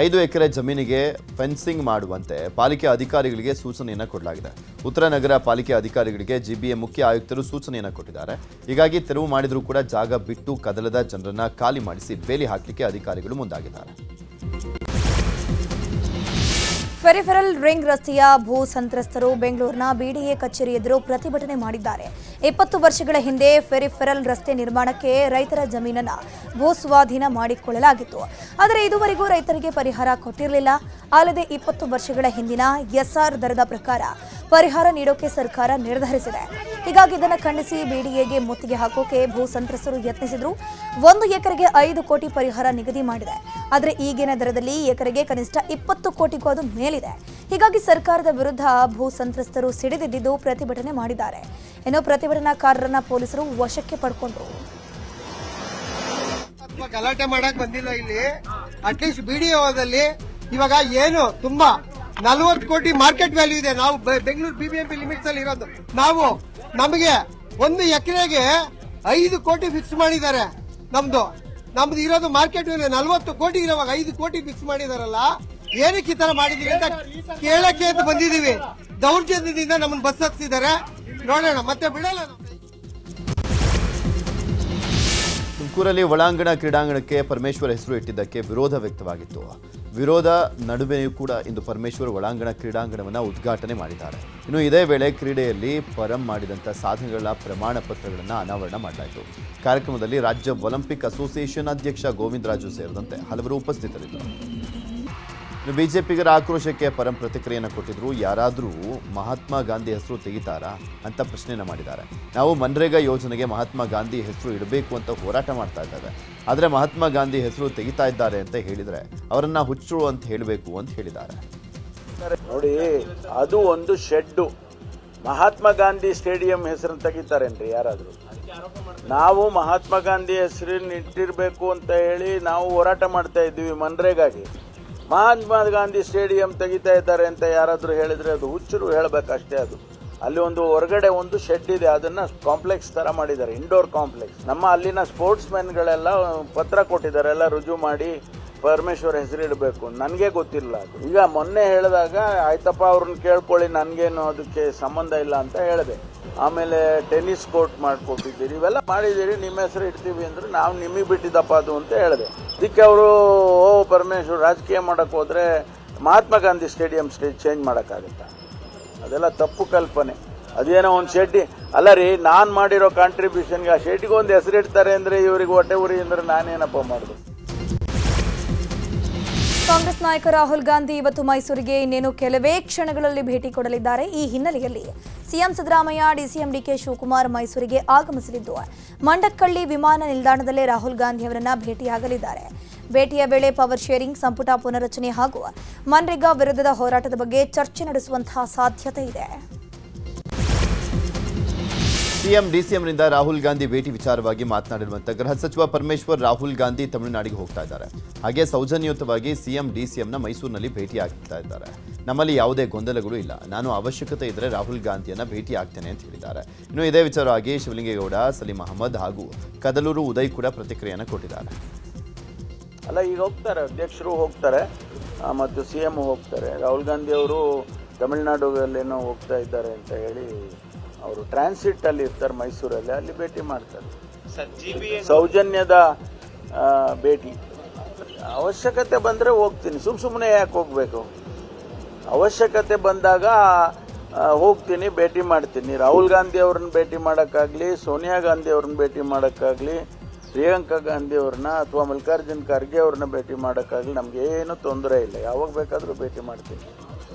5 ಎಕರೆ ಜಮೀನಿಗೆ ಫೆನ್ಸಿಂಗ್ ಮಾಡುವಂತೆ ಪಾಲಿಕೆ ಅಧಿಕಾರಿಗಳಿಗೆ ಸೂಚನೆಯನ್ನು ಕೊಡಲಾಗಿದೆ. ಉತ್ತರ ನಗರ ಪಾಲಿಕೆ ಅಧಿಕಾರಿಗಳಿಗೆ GBA ಮುಖ್ಯ ಆಯುಕ್ತರು ಸೂಚನೆಯನ್ನು ಕೊಟ್ಟಿದ್ದಾರೆ. ಹೀಗಾಗಿ ತೆರವು ಮಾಡಿದರೂ ಕೂಡ ಜಾಗ ಬಿಟ್ಟು ಕದಲದ ಜನರನ್ನ ಖಾಲಿ ಮಾಡಿಸಿ ಬೇಲಿ ಹಾಕಲಿಕ್ಕೆ ಅಧಿಕಾರಿಗಳು ಮುಂದಾಗಿದ್ದಾರೆ. ಫೆರಿಫೆರಲ್ ರಿಂಗ್ ರಸ್ತೆಯ ಭೂ ಸಂತ್ರಸ್ತರು ಬೆಂಗಳೂರಿನ BDA ಕಚೇರಿ ಎದುರು ಪ್ರತಿಭಟನೆ ಮಾಡಿದ್ದಾರೆ. 20 ವರ್ಷಗಳ ಹಿಂದೆ ಫೆರಿಫೆರಲ್ ರಸ್ತೆ ನಿರ್ಮಾಣಕ್ಕೆ ರೈತರ ಜಮೀನನ್ನು ಭೂ ಸ್ವಾಧೀನ ಮಾಡಿಕೊಳ್ಳಲಾಗಿತ್ತು. ಆದರೆ ಇದುವರೆಗೂ ರೈತರಿಗೆ ಪರಿಹಾರ ಕೊಟ್ಟಿರಲಿಲ್ಲ. ಅಲ್ಲದೆ 20 ವರ್ಷಗಳ ಹಿಂದಿನ SR ದರದ ಪ್ರಕಾರ ಪರಿಹಾರ ನೀಡೋಕೆ ಸರ್ಕಾರ ನಿರ್ಧರಿಸಿದೆ. ಹೀಗಾಗಿ ಇದನ್ನು ಖಂಡಿಸಿ BDAಗೆ ಮುತ್ತಿಗೆ ಹಾಕೋಕೆ ಭೂ ಸಂತ್ರಸ್ತರು ಯತ್ನಿಸಿದ್ರು. 1 ಎಕರೆಗೆ 5 ಕೋಟಿ ಪರಿಹಾರ ನಿಗದಿ ಮಾಡಿದೆ. ಆದರೆ ಈಗಿನ ದರದಲ್ಲಿ ಎಕರೆಗೆ ಕನಿಷ್ಠ 20 ಕೋಟಿಗೂ ಅದು ಮೇಲಿದೆ. ಹೀಗಾಗಿ ಸರ್ಕಾರದ ವಿರುದ್ಧ ಭೂ ಸಂತ್ರಸ್ತರು ಸಿಡಿದೆದ್ದಿದ್ದು ಪ್ರತಿಭಟನೆ ಮಾಡಿದ್ದಾರೆ. ಇನ್ನು ಪ್ರತಿಭಟನಾಕಾರರನ್ನ ಪೊಲೀಸರು ವಶಕ್ಕೆ ಪಡ್ಕೊಂಡ್ರು. ಗಲಾಟೆ ಮಾಡಕ್ ಬಂದಿಲ್ಲ ಇಲ್ಲಿ. ಅಟ್ಲೀಸ್ಟ್ BDOದಲ್ಲಿ ಇವಾಗ ಏನು ತುಂಬಾ 40 ಕೋಟಿ ಮಾರ್ಕೆಟ್ ವ್ಯಾಲ್ಯೂ ಇದೆ. ನಾವು ಬೆಂಗಳೂರು BBMP ಲಿಮಿಟ್ಸ್ ಅಲ್ಲಿ ಇರೋದು. ನಮಗೆ 1 ಎಕರೆಗೆ 5 ಕೋಟಿ ಫಿಕ್ಸ್ ಮಾಡಿದ್ದಾರೆ. ನಮ್ದು ಇರೋದು ಮಾರ್ಕೆಟ್ ವ್ಯಾಲ್ಯೂ 40 ಕೋಟಿ ಇರುವಾಗ 5 ಕೋಟಿ ಫಿಕ್ಸ್ ಮಾಡಿದಾರಲ್ಲ, ಏನಕ್ಕೆ ಈ ತರ ಮಾಡಿದೀವಿ ಅಂತ ಕೇಳಕ್ಕೆ ಅಂತ ಬಂದಿದೀವಿ. ದೌರ್ಜನ್ಯದಿಂದ ನಮ್ಮನ್ನ ಬಸ್ ಹತ್ತಿದ್ದಾರೆ. ನೋಡೋಣ, ಮತ್ತೆ ಬಿಡಲ್ಲ. ತುಮಕೂರಲ್ಲಿ ಒಳಾಂಗಣ ಕ್ರೀಡಾಂಗಣಕ್ಕೆ ಪರಮೇಶ್ವರ್ ಹೆಸರು ಇಟ್ಟಿದ್ದಕ್ಕೆ ವಿರೋಧ ವ್ಯಕ್ತವಾಗಿತ್ತು. ವಿರೋಧ ನಡುವೆಯೂ ಕೂಡ ಇಂದು ಪರಮೇಶ್ವರ್ ಒಳಾಂಗಣ ಕ್ರೀಡಾಂಗಣವನ್ನು ಉದ್ಘಾಟನೆ ಮಾಡಿದ್ದಾರೆ. ಇನ್ನು ಇದೇ ವೇಳೆ ಕ್ರೀಡೆಯಲ್ಲಿ ಪರಂ ಮಾಡಿದಂಥ ಸಾಧನೆಗಳ ಪ್ರಮಾಣ ಪತ್ರಗಳನ್ನು ಅನಾವರಣ ಮಾಡಲಾಯಿತು. ಕಾರ್ಯಕ್ರಮದಲ್ಲಿ ರಾಜ್ಯ ಒಲಿಂಪಿಕ್ ಅಸೋಸಿಯೇಷನ್ ಅಧ್ಯಕ್ಷ ಗೋವಿಂದರಾಜು ಸೇರಿದಂತೆ ಹಲವರು ಉಪಸ್ಥಿತರಿದ್ದರು. ಬಿಜೆಪಿಗರ ಆಕ್ರೋಶಕ್ಕೆ ಪರಂ ಪ್ರತಿಕ್ರಿಯೆಯನ್ನು ಕೊಟ್ಟಿದ್ರು. ಯಾರಾದರೂ ಮಹಾತ್ಮ ಗಾಂಧಿ ಹೆಸರು ತೆಗಿತಾರಾ ಅಂತ ಪ್ರಶ್ನೆಯನ್ನು ಮಾಡಿದ್ದಾರೆ. ನಾವು ಮನ್ರೇಗಾ ಯೋಜನೆಗೆ ಮಹಾತ್ಮ ಗಾಂಧಿ ಹೆಸರು ಇಡಬೇಕು ಅಂತ ಹೋರಾಟ ಮಾಡ್ತಾ ಇದ್ದಾರೆ. ಆದರೆ ಮಹಾತ್ಮ ಗಾಂಧಿ ಹೆಸರು ತೆಗಿತಾ ಇದ್ದಾರೆ ಅಂತ ಹೇಳಿದರೆ ಅವರನ್ನ ಹುಚ್ಚರು ಅಂತ ಹೇಳಬೇಕು ಅಂತ ಹೇಳಿದ್ದಾರೆ. ನೋಡಿ, ಅದು ಒಂದು ಶೆಡ್ಡು. ಮಹಾತ್ಮ ಗಾಂಧಿ ಸ್ಟೇಡಿಯಂ ಹೆಸರನ್ನು ತೆಗಿತಾರೇನ್ರಿ ಯಾರಾದರೂ? ನಾವು ಮಹಾತ್ಮ ಗಾಂಧಿ ಹೆಸರನ್ನು ಇಟ್ಟಿರಬೇಕು ಅಂತ ಹೇಳಿ ನಾವು ಹೋರಾಟ ಮಾಡ್ತಾ ಇದ್ದೀವಿ ಮನ್ರೇಗಾಗೆ. ಮಹಾತ್ಮ ಗಾಂಧಿ ಸ್ಟೇಡಿಯಂ ತೆಗಿತಾ ಇದ್ದಾರೆ ಅಂತ ಯಾರಾದರೂ ಹೇಳಿದರೆ ಅದು ಹುಚ್ಚರು ಹೇಳಬೇಕಷ್ಟೇ. ಅದು ಅಲ್ಲಿ ಒಂದು ಹೊರಗಡೆ ಒಂದು ಶೆಡ್ ಇದೆ, ಅದನ್ನು ಕಾಂಪ್ಲೆಕ್ಸ್ ಥರ ಮಾಡಿದ್ದಾರೆ, ಇಂಡೋರ್ ಕಾಂಪ್ಲೆಕ್ಸ್. ನಮ್ಮ ಅಲ್ಲಿನ ಸ್ಪೋರ್ಟ್ಸ್ ಮೆನ್ಗಳೆಲ್ಲ ಪತ್ರ ಕೊಟ್ಟಿದ್ದಾರೆ, ಎಲ್ಲ ರುಜು ಮಾಡಿ ಪರಮೇಶ್ವರ್ ಹೆಸರಿಡಬೇಕು. ನನಗೆ ಗೊತ್ತಿಲ್ಲ ಅದು. ಈಗ ಮೊನ್ನೆ ಹೇಳಿದಾಗ ಆಯ್ತಪ್ಪ ಅವ್ರನ್ನ ಕೇಳ್ಕೊಳ್ಳಿ, ನನಗೇನು ಅದಕ್ಕೆ ಸಂಬಂಧ ಇಲ್ಲ ಅಂತ ಹೇಳಿದೆ. ಆಮೇಲೆ ಟೆನ್ನಿಸ್ ಕೋರ್ಟ್ ಮಾಡಿಕೊಟ್ಟಿದ್ದೀರಿ, ಇವೆಲ್ಲ ಮಾಡಿದ್ದೀರಿ, ನಿಮ್ಮ ಹೆಸರು ಇಡ್ತೀವಿ ಅಂದರೆ ನಾವು ನಿಮಗೆ ಬಿಟ್ಟಿದ್ದಪ್ಪ ಅದು ಅಂತ ಹೇಳಿದೆ. ಅದಕ್ಕೆ ಅವರು ಪರಮೇಶ್ವರ್ ರಾಜಕೀಯ ಮಾಡೋಕ್ಕೆ ಹೋದರೆ ಮಹಾತ್ಮ ಗಾಂಧಿ ಸ್ಟೇಡಿಯಂ ಚೇಂಜ್ ಮಾಡೋಕ್ಕಾಗುತ್ತಾ? ಅದೆಲ್ಲ ತಪ್ಪು ಕಲ್ಪನೆ. ಅದೇನೋ ಒಂದು ಶೆಡ್ಡಿ ಅಲ್ಲ ರೀ, ನಾನು ಮಾಡಿರೋ ಕಾಂಟ್ರಿಬ್ಯೂಷನ್ಗೆ ಆ ಶೆಡ್ಗೆ ಒಂದು ಹೆಸರಿಡ್ತಾರೆ ಅಂದರೆ ಇವರಿಗೆ ಹೊಟ್ಟೆ ಉರಿ ಅಂದರೆ ನಾನೇನಪ್ಪ ಮಾಡೋದು? ಕಾಂಗ್ರೆಸ್ ನಾಯಕ ರಾಹುಲ್ ಗಾಂಧಿ ಇವತ್ತು ಮೈಸೂರಿಗೆ ಇನ್ನೇನು ಕೆಲವೇ ಕ್ಷಣಗಳಲ್ಲಿ ಭೇಟಿ ಕೊಡಲಿದ್ದಾರೆ. ಈ ಹಿನ್ನೆಲೆಯಲ್ಲಿ CM Siddaramaiah, DCM DK Shivakumar ಮೈಸೂರಿಗೆ ಆಗಮಿಸಲಿದ್ದು ಮಂಡಕ್ಕಳ್ಳಿ ವಿಮಾನ ನಿಲ್ದಾಣದಲ್ಲೇ ರಾಹುಲ್ ಗಾಂಧಿ ಅವರನ್ನ ಭೇಟಿಯಾಗಲಿದ್ದಾರೆ. ಭೇಟಿಯ ವೇಳೆ ಪವರ್ ಶೇರಿಂಗ್, ಸಂಪುಟ ಪುನರಚನೆ ಹಾಗೂ ಮನ್ರೇಗಾ ವಿರುದ್ಧದ ಹೋರಾಟದ ಬಗ್ಗೆ ಚರ್ಚೆ ನಡೆಸುವಂತಹ ಸಾಧ್ಯತೆ ಇದೆ. ಸಿಎಂ DCMನಿಂದ ರಾಹುಲ್ ಗಾಂಧಿ ಭೇಟಿ ವಿಚಾರವಾಗಿ ಮಾತನಾಡಿರುವಂಥ ಗೃಹ ಸಚಿವ ಪರಮೇಶ್ವರ್ ರಾಹುಲ್ ಗಾಂಧಿ ತಮಿಳುನಾಡಿಗೆ ಹೋಗ್ತಾ ಇದ್ದಾರೆ. ಹಾಗೆ ಸೌಜನ್ಯಯುತವಾಗಿ ಸಿಎಂ DCMನ ಮೈಸೂರಿನಲ್ಲಿ ಭೇಟಿ ಆಗ್ತಾ ಇದ್ದಾರೆ. ನಮ್ಮಲ್ಲಿ ಯಾವುದೇ ಗೊಂದಲಗಳು ಇಲ್ಲ, ನಾನು ಅವಶ್ಯಕತೆ ಇದ್ದರೆ ರಾಹುಲ್ ಗಾಂಧಿಯನ್ನು ಭೇಟಿ ಆಗ್ತೇನೆ ಅಂತ ಹೇಳಿದ್ದಾರೆ. ಇನ್ನು ಇದೇ ವಿಚಾರವಾಗಿ ಶಿವಲಿಂಗೇಗೌಡ, ಸಲೀಂ ಅಹಮದ್ ಹಾಗೂ ಕದಲೂರು ಉದಯ್ ಕೂಡ ಪ್ರತಿಕ್ರಿಯೆಯನ್ನು ಕೊಟ್ಟಿದ್ದಾರೆ. ಅಲ್ಲ, ಈಗ ಹೋಗ್ತಾರೆ, ಅಧ್ಯಕ್ಷರು ಹೋಗ್ತಾರೆ ಮತ್ತು CM ಹೋಗ್ತಾರೆ. ರಾಹುಲ್ ಗಾಂಧಿ ಅವರು ತಮಿಳ್ನಾಡುಗಳಲ್ಲೇನೋ ಹೋಗ್ತಾ ಇದ್ದಾರೆ ಅಂತ ಹೇಳಿ ಅವರು ಟ್ರಾನ್ಸಿಟಲ್ಲಿ ಇರ್ತಾರೆ ಮೈಸೂರಲ್ಲಿ, ಅಲ್ಲಿ ಭೇಟಿ ಮಾಡ್ತಾರೆ. ಸೌಜನ್ಯದ ಭೇಟಿ. ಅವಶ್ಯಕತೆ ಬಂದರೆ ಹೋಗ್ತೀನಿ, ಸುಮ್ಮನೆ ಯಾಕೆ ಹೋಗಬೇಕು? ಅವಶ್ಯಕತೆ ಬಂದಾಗ ಹೋಗ್ತೀನಿ, ಭೇಟಿ ಮಾಡ್ತೀನಿ. ರಾಹುಲ್ ಗಾಂಧಿ ಅವ್ರನ್ನ ಭೇಟಿ ಮಾಡೋಕ್ಕಾಗಲಿ, ಸೋನಿಯಾ ಗಾಂಧಿ ಅವ್ರನ್ನ ಭೇಟಿ ಮಾಡೋಕ್ಕಾಗಲಿ, ಪ್ರಿಯಾಂಕಾ ಗಾಂಧಿ ಅವ್ರನ್ನ ಅಥವಾ ಮಲ್ಲಿಕಾರ್ಜುನ್ ಖರ್ಗೆ ಅವ್ರನ್ನ ಭೇಟಿ ಮಾಡೋಕ್ಕಾಗಲಿ ನಮಗೇನು ತೊಂದರೆ ಇಲ್ಲ. ಯಾವಾಗ ಬೇಕಾದರೂ ಭೇಟಿ ಮಾಡ್ತೀನಿ.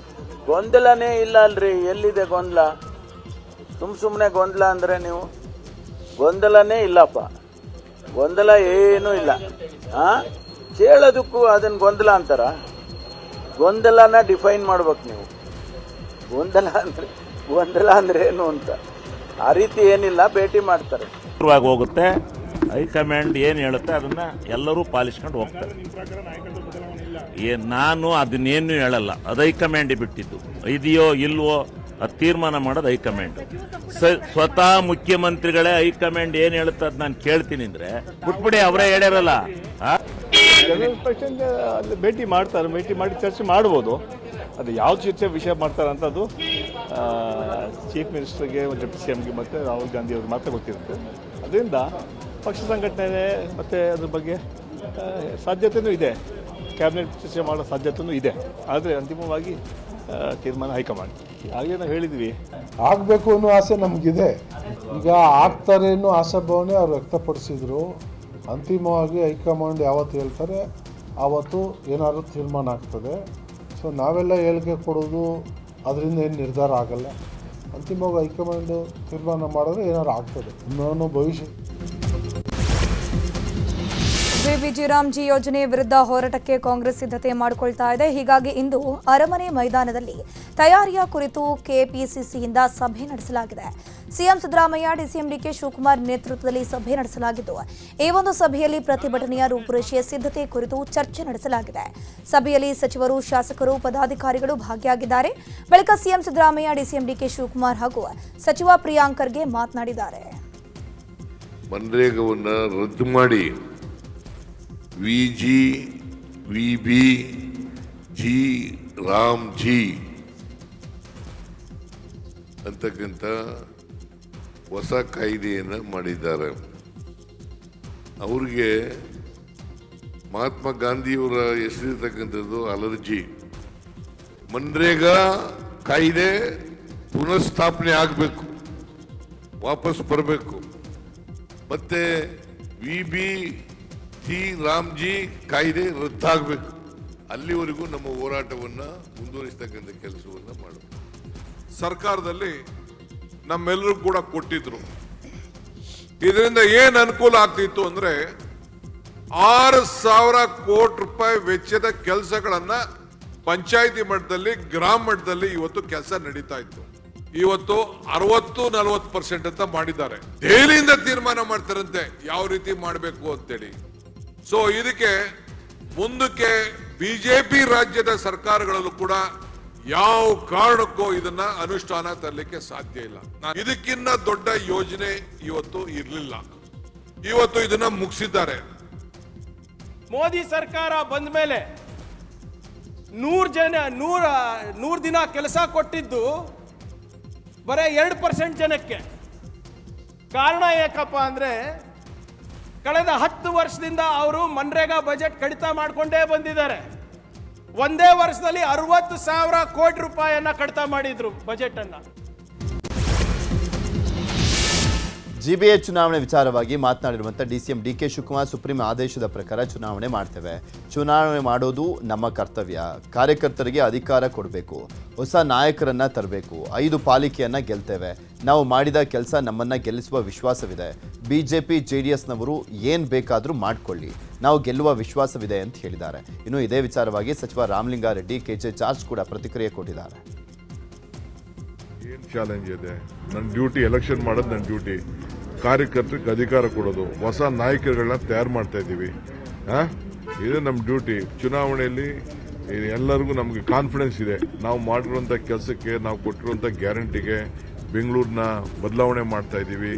ಗೊಂದಲನೇ ಇಲ್ಲ ಅಲ್ರಿ, ಎಲ್ಲಿದೆ ಗೊಂದಲ? ಸುಮ್ಮನೆ ಗೊಂದಲ ಅಂದರೆ ನೀವು ಗೊಂದಲನೇ ಇಲ್ಲಪ್ಪ, ಗೊಂದಲ ಏನೂ ಇಲ್ಲ. ಕೇಳೋದಕ್ಕೂ ಅದನ್ನು ಗೊಂದಲ ಅಂತಾರ? ಗೊಂದಲನ ಡಿಫೈನ್ ಮಾಡ್ಬೇಕು ನೀವು. ಗೊಂದಲ ಅಂದ್ರೆ ಏನು ಅಂತ ಆ ರೀತಿ ಏನಿಲ್ಲ, ಭೇಟಿ ಮಾಡ್ತಾರೆ. ಹೋಗುತ್ತೆ, ಹೈಕಮಾಂಡ್ ಏನು ಹೇಳುತ್ತೆ ಅದನ್ನು ಎಲ್ಲರೂ ಪಾಲಿಸ್ಕೊಂಡು ಹೋಗ್ತಾರೆ. ನಾನು ಅದನ್ನೇನು ಹೇಳಲ್ಲ, ಅದು ಹೈಕಮಾಂಡ್ ಬಿಟ್ಟಿದ್ದು. ಇದೆಯೋ ಇಲ್ವೋ ಅದು ತೀರ್ಮಾನ ಮಾಡೋದು ಹೈಕಮಾಂಡ್. ಸ್ವತಃ ಮುಖ್ಯಮಂತ್ರಿಗಳೇ ಹೈಕಮಾಂಡ್ ಏನು ಹೇಳುತ್ತೆ ಅದು ನಾನು ಕೇಳ್ತೀನಿ ಅಂದರೆ ಬಿಟ್ಬಿಡಿ, ಅವರೇ ಹೇಳಿರಲ್ಲ. ಜನರಲ್ ಪ್ರೆಸಿಡೆಂಟ್ ಅಲ್ಲಿ ಭೇಟಿ ಮಾಡ್ತಾರೆ, ಭೇಟಿ ಮಾಡಿ ಚರ್ಚೆ ಮಾಡ್ಬೋದು. ಅದು ಯಾವ ಚರ್ಚೆ ವಿಷಯ ಮಾಡ್ತಾರೆ ಅಂತ ಅದು ಚೀಫ್ ಮಿನಿಸ್ಟರ್ಗೆ, ಡೆಪ್ಟಿ CMಗೆ ಮತ್ತು ರಾಹುಲ್ ಗಾಂಧಿ ಅವ್ರಿಗೆ ಮಾತ್ರ ಗೊತ್ತಿರುತ್ತೆ. ಅದರಿಂದ ಪಕ್ಷ ಸಂಘಟನೆ ಮತ್ತು ಅದ್ರ ಬಗ್ಗೆ ಸಾಧ್ಯತೆಯೂ ಇದೆ, ಕ್ಯಾಬಿನೆಟ್ ಚರ್ಚೆ ಮಾಡೋ ಸಾಧ್ಯತೆಯೂ ಇದೆ. ಆದರೆ ಅಂತಿಮವಾಗಿ ತೀರ್ಮಾನ ಹೈಕಮಾಂಡ್. ಹಾಗೆ ನಾವು ಹೇಳಿದ್ವಿ, ಆಗಬೇಕು ಅನ್ನೋ ಆಸೆ ನಮಗಿದೆ. ಈಗ ಆಗ್ತಾರೆ ಅನ್ನೋ ಆಶಾಭಾವನೆ ಅವ್ರು ವ್ಯಕ್ತಪಡಿಸಿದ್ರು. ಅಂತಿಮವಾಗಿ ಹೈಕಮಾಂಡ್ ಯಾವತ್ತು ಹೇಳ್ತಾರೆ ಆವತ್ತು ಏನಾದರೂ ತೀರ್ಮಾನ ಆಗ್ತದೆ. ಸೊ ನಾವೆಲ್ಲ ಹೇಳಿಕೆ ಕೊಡೋದು ಅದರಿಂದ ಏನು ನಿರ್ಧಾರ ಆಗಲ್ಲ. ಅಂತಿಮವಾಗಿ ಹೈಕಮಾಂಡ್ ತೀರ್ಮಾನ ಮಾಡಿದ್ರೆ ಏನಾದ್ರು ಆಗ್ತದೆ. ಇನ್ನೂ ಭವಿಷ್ಯ. VVG ರಾಮ್ಜಿ ಯೋಜನೆ ವಿರುದ್ಧ ಹೋರಾಟಕ್ಕೆ ಕಾಂಗ್ರೆಸ್ ಸಿದ್ಧತೆ ಮಾಡಿಕೊಳ್ತಾ ಇದೆ. ಹೀಗಾಗಿ ಇಂದು ಅರಮನೆ ಮೈದಾನದಲ್ಲಿ ತಯಾರಿಯ ಕುರಿತು ಕೆಪಿಸಿಸಿಯಿಂದ ಸಭೆ ನಡೆಸಲಾಗಿದೆ. CM Siddaramaiah, DCM DK Shivakumar ನೇತೃತ್ವದಲ್ಲಿ ಸಭೆ ನಡೆಸಲಾಗಿದ್ದು, ಈ ಒಂದು ಸಭೆಯಲ್ಲಿ ಪ್ರತಿಭಟನೆಯ ರೂಪುರೇಷೆಯ ಸಿದ್ಧತೆ ಕುರಿತು ಚರ್ಚೆ ನಡೆಸಲಾಗಿದೆ. ಸಭೆಯಲ್ಲಿ ಸಚಿವರು, ಶಾಸಕರು, ಪದಾಧಿಕಾರಿಗಳು ಭಾಗಿಯಾಗಿದ್ದಾರೆ. ಬಳಿಕ CM Siddaramaiah, DCM DK Shivakumar ಹಾಗೂ ಸಚಿವ ಪ್ರಿಯಾಂಕ್ ಖರ್ಗೆ ಮಾತನಾಡಿದ್ದಾರೆ. ಮನ್ರೇಗವನ್ನ ರದ್ದು ಮಾಡಿ VG ರಾಮ್ಜಿ ಅಂತಕ್ಕಂಥ ಹೊಸ ಕಾಯ್ದೆಯನ್ನು ಮಾಡಿದ್ದಾರೆ. ಅವ್ರಿಗೆ ಮಹಾತ್ಮ ಗಾಂಧಿಯವರ ಹೆಸರಿರ್ತಕ್ಕಂಥದ್ದು ಅಲರ್ಜಿ. ಮನ್ರೇಗಾ ಕಾಯ್ದೆ ಪುನಃಸ್ಥಾಪನೆ ಆಗಬೇಕು, ವಾಪಸ್ ಬರಬೇಕು. ಮತ್ತೆ VBG ರಾಮ್ಜಿ ಕಾಯ್ದೆ ರದ್ದಾಗಬೇಕು. ಅಲ್ಲಿವರೆಗೂ ನಮ್ಮ ಹೋರಾಟವನ್ನು ಮುಂದುವರಿಸ್ತಕ್ಕಂಥ ಕೆಲಸವನ್ನು ಮಾಡಬೇಕು. ಸರ್ಕಾರದಲ್ಲಿ ನಮ್ಮೆಲ್ಲರೂ ಕೂಡ ಕೊಟ್ಟಿದ್ರು. ಇದರಿಂದ ಏನು ಅನುಕೂಲ ಆಗ್ತಿತ್ತು ಅಂದ್ರೆ 6,000 ಕೋಟಿ ರೂಪಾಯಿ ವೆಚ್ಚದ ಕೆಲಸಗಳನ್ನ ಪಂಚಾಯಿತಿ ಮಟ್ಟದಲ್ಲಿ, ಗ್ರಾಮ ಮಟ್ಟದಲ್ಲಿ ಇವತ್ತು ಕೆಲಸ ನಡೀತಾ ಇತ್ತು. ಇವತ್ತು 60-40% ಅಂತ ಮಾಡಿದ್ದಾರೆ. ದೆಹಲಿಯಿಂದ ತೀರ್ಮಾನ ಮಾಡ್ತಾರಂತೆ ಯಾವ ರೀತಿ ಮಾಡಬೇಕು ಅಂತೇಳಿ. ಸೊ ಇದಕ್ಕೆ ಮುಂದಕ್ಕೆ ಬಿಜೆಪಿ ರಾಜ್ಯದ ಸರ್ಕಾರಗಳಲ್ಲೂ ಕೂಡ ಯಾವ ಕಾರಣಕ್ಕೂ ಇದನ್ನ ಅನುಷ್ಠಾನ ತರಲಿಕ್ಕೆ ಸಾಧ್ಯ ಇಲ್ಲ. ಇದಕ್ಕಿಂತ ದೊಡ್ಡ ಯೋಜನೆ ಇವತ್ತು ಇರಲಿಲ್ಲ. ಇವತ್ತು ಇದನ್ನ ಮುಗಿಸಿದ್ದಾರೆ. ಮೋದಿ ಸರ್ಕಾರ ಬಂದ ಮೇಲೆ 100 ದಿನ ಕೆಲಸ ಕೊಟ್ಟಿದ್ದು ಬರೀ 2% ಜನಕ್ಕೆ. ಕಾರಣ ಯಾಕಪ್ಪ ಅಂದ್ರೆ ಕಳೆದ 10 ವರ್ಷದಿಂದ ಅವರು ಮನ್ರೇಗಾ ಬಜೆಟ್ ಕಡಿತ ಮಾಡಿಕೊಂಡೇ ಬಂದಿದ್ದಾರೆ. ಒಂದೇ ವರ್ಷದಲ್ಲಿ 60,000 ಕೋಟಿ ರೂಪಾಯಿಯನ್ನ ಕಡಿತ ಮಾಡಿದ್ರು ಬಜೆಟ್ ಅನ್ನ. GBA ಚುನಾವಣೆ ವಿಚಾರವಾಗಿ ಮಾತನಾಡಿರುವಂಥ DCM DK ಶಿವಕುಮಾರ್, ಸುಪ್ರೀಂ ಆದೇಶದ ಪ್ರಕಾರ ಚುನಾವಣೆ ಮಾಡ್ತೇವೆ. ಚುನಾವಣೆ ಮಾಡೋದು ನಮ್ಮ ಕರ್ತವ್ಯ. ಕಾರ್ಯಕರ್ತರಿಗೆ ಅಧಿಕಾರ ಕೊಡಬೇಕು, ಹೊಸ ನಾಯಕರನ್ನ ತರಬೇಕು, 5 ಪಾಲಿಕೆಯನ್ನ ಗೆಲ್ತೇವೆ. ನಾವು ಮಾಡಿದ ಕೆಲಸ ನಮ್ಮನ್ನ ಗೆಲ್ಲಿಸುವ ವಿಶ್ವಾಸವಿದೆ. BJP JDSನವರು ಏನು ಬೇಕಾದರೂ ಮಾಡಿಕೊಳ್ಳಿ, ನಾವು ಗೆಲ್ಲುವ ವಿಶ್ವಾಸವಿದೆ ಅಂತ ಹೇಳಿದ್ದಾರೆ. ಇನ್ನು ಇದೇ ವಿಚಾರವಾಗಿ ಸಚಿವ ರಾಮಲಿಂಗಾರೆಡ್ಡಿ, KJ ಜಾರ್ಜ್ ಕೂಡ ಪ್ರತಿಕ್ರಿಯೆ ಕೊಟ್ಟಿದ್ದಾರೆ. ಏನು ಚಾಲೆಂಜ್ ಇದೆ? ನನ್ನ ಡ್ಯೂಟಿ ಎಲೆಕ್ಷನ್ ಮಾಡೋದು ನನ್ನ ಡ್ಯೂಟಿ. ಕಾರ್ಯಕರ್ತರಿಗೆ ಅಧಿಕಾರ ಕೊಡೋದು, ಹೊಸ ನಾಯಕರುಗಳನ್ನ ತಯಾರು ಮಾಡ್ತಾ ಇದ್ದೀವಿ. ಇದು ನಮ್ಮ ಡ್ಯೂಟಿ. ಚುನಾವಣೆಯಲ್ಲಿ ಎಲ್ಲರಿಗೂ ನಮಗೆ ಕಾನ್ಫಿಡೆನ್ಸ್ ಇದೆ. ನಾವು ಮಾಡಿರುವಂಥ ಕೆಲಸಕ್ಕೆ, ನಾವು ಕೊಟ್ಟಿರುವಂಥ ಗ್ಯಾರಂಟಿಗೆ, ಬೆಂಗಳೂರನ್ನ ಬದಲಾವಣೆ ಮಾಡ್ತಾ ಇದ್ದೀವಿ.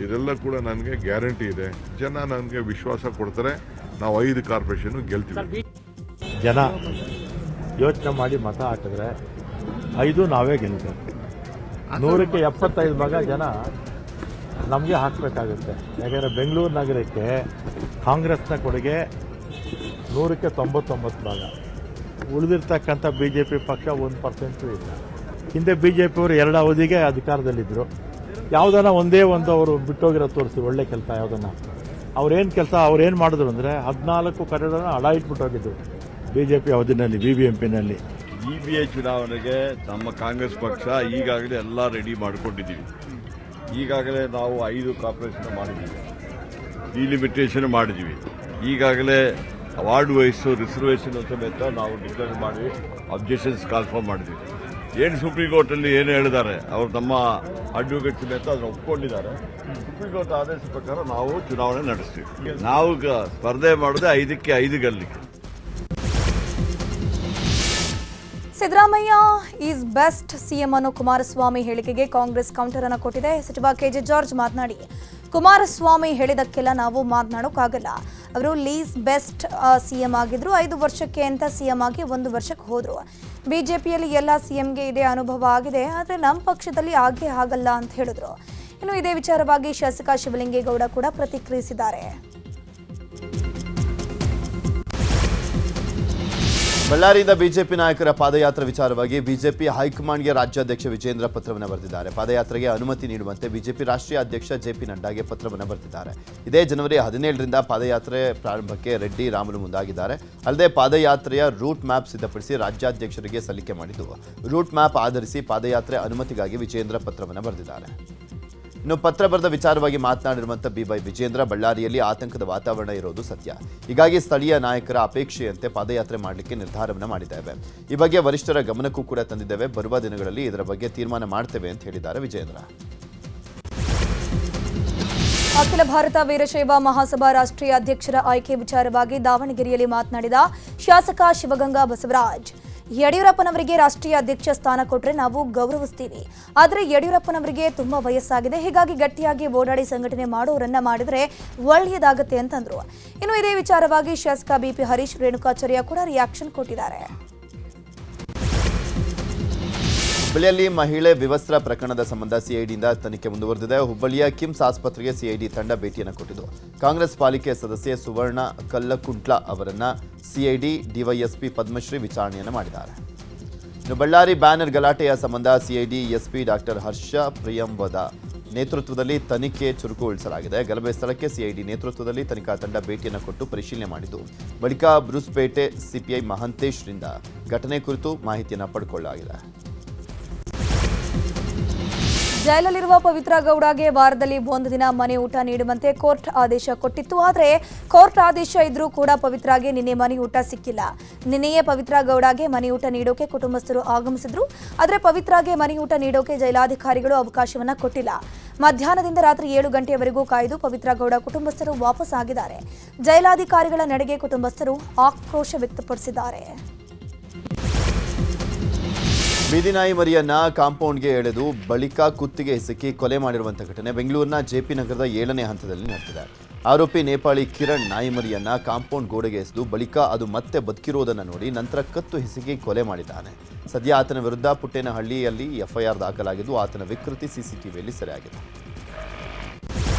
ಇದೆಲ್ಲ ಕೂಡ ನನಗೆ ಗ್ಯಾರಂಟಿ ಇದೆ. ಜನ ನನಗೆ ವಿಶ್ವಾಸ ಕೊಡ್ತಾರೆ. ನಾವು 5 ಕಾರ್ಪೊರೇಷನ್ ಗೆಲ್ತೀವಿ. ಜನ ಯೋಚನೆ ಮಾಡಿ ಮತ ಹಾಕಿದ್ರೆ 5 ನಾವೇ ಗೆಲ್ತೇವೆ. 100ಕ್ಕೆ 75 ಭಾಗ ಜನ ನಮಗೆ ಹಾಕಬೇಕಾಗುತ್ತೆ. ಯಾಕೆಂದರೆ ಬೆಂಗಳೂರು ನಗರಕ್ಕೆ ಕಾಂಗ್ರೆಸ್ನ ಕೊಡುಗೆ 100ಕ್ಕೆ 99 ಭಾಗ. ಉಳಿದಿರ್ತಕ್ಕಂಥ BJP ಪಕ್ಷ 1% ಇಲ್ಲ. ಹಿಂದೆ BJP ಅವರು 2 ಅವಧಿಗೆ ಅಧಿಕಾರದಲ್ಲಿದ್ದರು. ಯಾವುದನ್ನ ಒಂದೇ ಒಂದು ಅವರು ಬಿಟ್ಟೋಗಿರೋ ತೋರಿಸಿ ಒಳ್ಳೆ ಕೆಲಸ ಯಾವುದನ್ನ ಅವ್ರೇನು ಮಾಡಿದ್ರು ಅಂದರೆ 14 ಕಡೆಗಳನ್ನು ಅಡ ಇಟ್ಬಿಟ್ಟೋಗಿದ್ರು BJP ಅವಧಿನಲ್ಲಿ BBMPನಲ್ಲಿ. EBA ಚುನಾವಣೆಗೆ ನಮ್ಮ ಕಾಂಗ್ರೆಸ್ ಪಕ್ಷ ಈಗಾಗಲೇ ಎಲ್ಲ ರೆಡಿ ಮಾಡಿಕೊಂಡಿದ್ದೀವಿ. ಈಗಾಗಲೇ ನಾವು 5 ಕಾರ್ಪೊರೇಷನ್ ಮಾಡಿದ್ದೀವಿ, ಡಿಲಿಮಿಟೇಷನ್ ಮಾಡಿದ್ದೀವಿ. ಈಗಾಗಲೇ ವಾರ್ಡ್ ವೈಸು ರಿಸರ್ವೇಷನ್ ಸಮೇತ ನಾವು ಡಿಕ್ಲೇರ್ ಮಾಡಿ ಅಬ್ಜೆಕ್ಷನ್ಸ್ ಕಾಲ್ಫಾರ್ಮ್ ಮಾಡಿದ್ದೀವಿ. ಏನು ಸುಪ್ರೀಂ ಕೋರ್ಟಲ್ಲಿ ಏನು ಹೇಳಿದ್ದಾರೆ ಅವರು ನಮ್ಮ ಅಡ್ವೊಕೇಟ್ ಸಮೇತ ಅದನ್ನು ಒಪ್ಕೊಂಡಿದ್ದಾರೆ. ಸುಪ್ರೀಂ ಕೋರ್ಟ್ ಆದೇಶ ಪ್ರಕಾರ ನಾವು ಚುನಾವಣೆ ನಡೆಸ್ತೀವಿ. ನಾವು ಸ್ಪರ್ಧೆ ಮಾಡದೆ 5ಕ್ಕೆ 5 ಗೆಲ್ಲಲಿಕ್ಕೆ. ಸಿದ್ದರಾಮಯ್ಯ ಈಸ್ ಬೆಸ್ಟ್ ಸಿಎಂ ಅನ್ನೋ ಕುಮಾರಸ್ವಾಮಿ ಹೇಳಿಕೆಗೆ ಕಾಂಗ್ರೆಸ್ ಕೌಂಟರ್ ಅನ್ನು ಕೊಟ್ಟಿದೆ. ಸಚಿವ KJ ಜಾರ್ಜ್ ಮಾತನಾಡಿ, ಕುಮಾರಸ್ವಾಮಿ ಹೇಳಿದಕ್ಕೆಲ್ಲ ನಾವು ಮಾತನಾಡೋಕ್ಕಾಗಲ್ಲ. ಅವರು ಲೀಸ್ ಬೆಸ್ಟ್ ಸಿಎಂ ಆಗಿದ್ರು, 5 ವರ್ಷಕ್ಕೆ ಅಂತ ಸಿಎಂ ಆಗಿ 1 ವರ್ಷಕ್ಕೆ ಹೋದ್ರು. ಬಿಜೆಪಿಯಲ್ಲಿ ಎಲ್ಲ ಸಿಎಂಗೆ ಇದೇ ಅನುಭವ ಆಗಿದೆ, ಆದರೆ ನಮ್ಮ ಪಕ್ಷದಲ್ಲಿ ಆಗೇ ಆಗಲ್ಲ ಅಂತ ಹೇಳಿದ್ರು. ಇನ್ನು ಇದೇ ವಿಚಾರವಾಗಿ ಶಾಸಕ ಶಿವಲಿಂಗೇಗೌಡ ಕೂಡ ಪ್ರತಿಕ್ರಿಯಿಸಿದ್ದಾರೆ. ಬಳ್ಳಾರಿಯಿಂದ ಬಿಜೆಪಿ ನಾಯಕರ ಪಾದಯಾತ್ರೆ ವಿಚಾರವಾಗಿ ಬಿಜೆಪಿ ಹೈಕಮಾಂಡ್ಗೆ ರಾಜ್ಯಾಧ್ಯಕ್ಷ ವಿಜೇಂದ್ರ ಪತ್ರವನ್ನು ಬರೆದಿದ್ದಾರೆ. ಪಾದಯಾತ್ರೆಗೆ ಅನುಮತಿ ನೀಡುವಂತೆ ಬಿಜೆಪಿ ರಾಷ್ಟ್ರೀಯ ಅಧ್ಯಕ್ಷ JP ನಡ್ಡಾಗೆ ಪತ್ರವನ್ನು ಬರೆದಿದ್ದಾರೆ. ಇದೇ ಜನವರಿ 17ರಿಂದ ಪಾದಯಾತ್ರೆ ಪ್ರಾರಂಭಕ್ಕೆ ರೆಡ್ಡಿ ರಾಮುಲು ಮುಂದಾಗಿದ್ದಾರೆ. ಅಲ್ಲದೆ ಪಾದಯಾತ್ರೆಯ ರೂಟ್ ಮ್ಯಾಪ್ ಸಿದ್ಧಪಡಿಸಿ ರಾಜ್ಯಾಧ್ಯಕ್ಷರಿಗೆ ಸಲ್ಲಿಕೆ ಮಾಡಿದ್ದು, ರೂಟ್ ಮ್ಯಾಪ್ ಆಧರಿಸಿ ಪಾದಯಾತ್ರೆ ಅನುಮತಿಗಾಗಿ ವಿಜೇಂದ್ರ ಪತ್ರವನ್ನು ಬರೆದಿದ್ದಾರೆ. ಇನ್ನು ಪತ್ರ ಬರೆದ ವಿಚಾರವಾಗಿ ಮಾತನಾಡಿರುವಂಥ BY ವಿಜೇಂದ್ರ, ಬಳ್ಳಾರಿಯಲ್ಲಿ ಆತಂಕದ ವಾತಾವರಣ ಇರೋದು ಸತ್ಯ. ಹೀಗಾಗಿ ಸ್ಥಳೀಯ ನಾಯಕರ ಅಪೇಕ್ಷೆಯಂತೆ ಪಾದಯಾತ್ರೆ ಮಾಡಲಿಕ್ಕೆ ನಿರ್ಧಾರವನ್ನು ಮಾಡಿದ್ದೇವೆ. ಈ ಬಗ್ಗೆ ವರಿಷ್ಠರ ಗಮನಕ್ಕೂ ಕೂಡ ತಂದಿದ್ದೇವೆ. ಬರುವ ದಿನಗಳಲ್ಲಿ ಇದರ ಬಗ್ಗೆ ತೀರ್ಮಾನ ಮಾಡ್ತೇವೆ ಅಂತ ಹೇಳಿದ್ದಾರೆ ವಿಜೇಂದ್ರ. ಅಖಿಲ ಭಾರತ ವೀರಶೈವ ಮಹಾಸಭಾ ರಾಷ್ಟ್ರೀಯ ಅಧ್ಯಕ್ಷರ ಆಯ್ಕೆ ವಿಚಾರವಾಗಿ ದಾವಣಗೆರೆಯಲ್ಲಿ ಮಾತನಾಡಿದ ಶಾಸಕ ಶಿವಗಂಗಾ ಬಸವರಾಜ್, ಯಡಿಯೂರಪ್ಪನವರಿಗೆ ರಾಷ್ಟ್ರೀಯ ಅಧ್ಯಕ್ಷ ಸ್ಥಾನ ಕೊಟ್ಟರೆ ನಾವು ಗೌರವಿಸ್ತೀವಿ. ಆದರೆ ಯಡಿಯೂರಪ್ಪನವರಿಗೆ ತುಂಬಾ ವಯಸ್ಸಾಗಿದೆ, ಹೀಗಾಗಿ ಗಟ್ಟಿಯಾಗಿ ಓಡಾಡಿ ಸಂಘಟನೆ ಮಾಡೋರನ್ನ ಮಾಡಿದರೆ ಒಳ್ಳೆಯದಾಗತ್ತೆ ಅಂತಂದ್ರು. ಇನ್ನು ಇದೇ ವಿಚಾರವಾಗಿ ಶಾಸಕ BP ಹರೀಶ್ ರೇಣುಕಾಚಾರ್ಯ ಕೂಡ ರಿಯಾಕ್ಷನ್ ಕೊಟ್ಟಿದ್ದಾರೆ. ಹುಬ್ಬಳ್ಳಿಯಲ್ಲಿ ಮಹಿಳೆ ವಿವಸ್ತ್ರ ಪ್ರಕರಣದ ಸಂಬಂಧ CIDಯಿಂದ ತನಿಖೆ ಮುಂದುವರೆದಿದೆ. ಹುಬ್ಬಳ್ಳಿಯ ಕಿಮ್ಸ್ ಆಸ್ಪತ್ರೆಗೆ CID ತಂಡ ಭೇಟಿಯನ್ನು ಕೊಟ್ಟಿದ್ದು, ಕಾಂಗ್ರೆಸ್ ಪಾಲಿಕೆ ಸದಸ್ಯೆ ಸುವರ್ಣ ಕಲ್ಲಕುಂಟ್ಲ ಅವರನ್ನ CID DYSP ಪದ್ಮಶ್ರೀ ವಿಚಾರಣೆಯನ್ನು ಮಾಡಿದ್ದಾರೆ. ಇನ್ನು ಬಳ್ಳಾರಿ ಬ್ಯಾನರ್ ಗಲಾಟೆಯ ಸಂಬಂಧ CID SP ಡಾಕ್ಟರ್ ಹರ್ಷ ಪ್ರಿಯಂವದ ನೇತೃತ್ವದಲ್ಲಿ ತನಿಖೆ ಚುರುಕುಗೊಳಿಸಲಾಗಿದೆ. ಗಲಭೆ ಸ್ಥಳಕ್ಕೆ CID ನೇತೃತ್ವದಲ್ಲಿ ತನಿಖಾ ತಂಡ ಭೇಟಿಯನ್ನು ಕೊಟ್ಟು ಪರಿಶೀಲನೆ ಮಾಡಿದ್ದು, ಬಳಿಕ ಬ್ರೂಸ್ಪೇಟೆ CPI ಮಹಂತೇಶ್ರಿಂದ ಘಟನೆ ಕುರಿತು ಮಾಹಿತಿಯನ್ನು ಪಡೆದುಕೊಳ್ಳಲಾಗಿದೆ. ಜೈಲಲ್ಲಿರುವ ಪವಿತ್ರ ಗೌಡಗೆ ವಾರದಲ್ಲಿ 1 ದಿನ ಮನೆ ಊಟ ನೀಡುವಂತೆ ಕೋರ್ಟ್ ಆದೇಶ ಕೊಟ್ಟಿತ್ತು. ಆದರೆ ಕೋರ್ಟ್ ಆದೇಶ ಇದ್ರೂ ಕೂಡ ಪವಿತ್ರಾಗೆ ನಿನ್ನೆ ಮನೆ ಊಟ ಸಿಕ್ಕಿಲ್ಲ. ನಿನ್ನೆಯೇ ಪವಿತ್ರ ಗೌಡಗೆ ಮನೆ ಊಟ ನೀಡೋಕೆ ಕುಟುಂಬಸ್ಥರು ಆಗಮಿಸಿದ್ರು. ಆದರೆ ಪವಿತ್ರಾಗೆ ಮನೆ ಊಟ ನೀಡೋಕೆ ಜೈಲಾಧಿಕಾರಿಗಳು ಅವಕಾಶವನ್ನ ಕೊಟ್ಟಿಲ್ಲ. ಮಧ್ಯಾಹ್ನದಿಂದ ರಾತ್ರಿ 7 ಗಂಟೆಯವರೆಗೂ ಕಾಯ್ದು ಪವಿತ್ರ ಗೌಡ ಕುಟುಂಬಸ್ಥರು ವಾಪಸ್ ಆಗಿದ್ದಾರೆ. ಜೈಲಾಧಿಕಾರಿಗಳ ನಡೆಗೆ ಕುಟುಂಬಸ್ಥರು ಆಕ್ರೋಶ ವ್ಯಕ್ತಪಡಿಸಿದ್ದಾರೆ. ಬೀದಿನಾಯಿ ಮರಿಯನ್ನ ಕಾಂಪೌಂಡ್ಗೆ ಎಳೆದು ಬಳಿಕ ಕುತ್ತಿಗೆ ಹಿಸುಕಿ ಕೊಲೆ ಮಾಡಿರುವಂತಹ ಘಟನೆ ಬೆಂಗಳೂರಿನ JP ನಗರದ 7ನೇ ಹಂತದಲ್ಲಿ ನಡೆದಿದೆ. ಆರೋಪಿ ನೇಪಾಳಿ ಕಿರಣ್ ನಾಯಿಮರಿಯನ್ನ ಕಾಂಪೌಂಡ್ ಗೋಡೆಗೆ ಎಸೆದು ಬಳಿಕ ಅದು ಮತ್ತೆ ಬದುಕಿರುವುದನ್ನು ನೋಡಿ ನಂತರ ಕತ್ತು ಹಿಸುಕಿ ಕೊಲೆ ಮಾಡಿದ್ದಾನೆ. ಸದ್ಯ ಆತನ ವಿರುದ್ಧ ಪುಟ್ಟೇನಹಳ್ಳಿಯಲ್ಲಿ FIR ದಾಖಲಾಗಿದ್ದು, ಆತನ ವಿಕೃತಿ CCTVಯಲ್ಲಿ ಸೆರೆಯಾಗಿದೆ.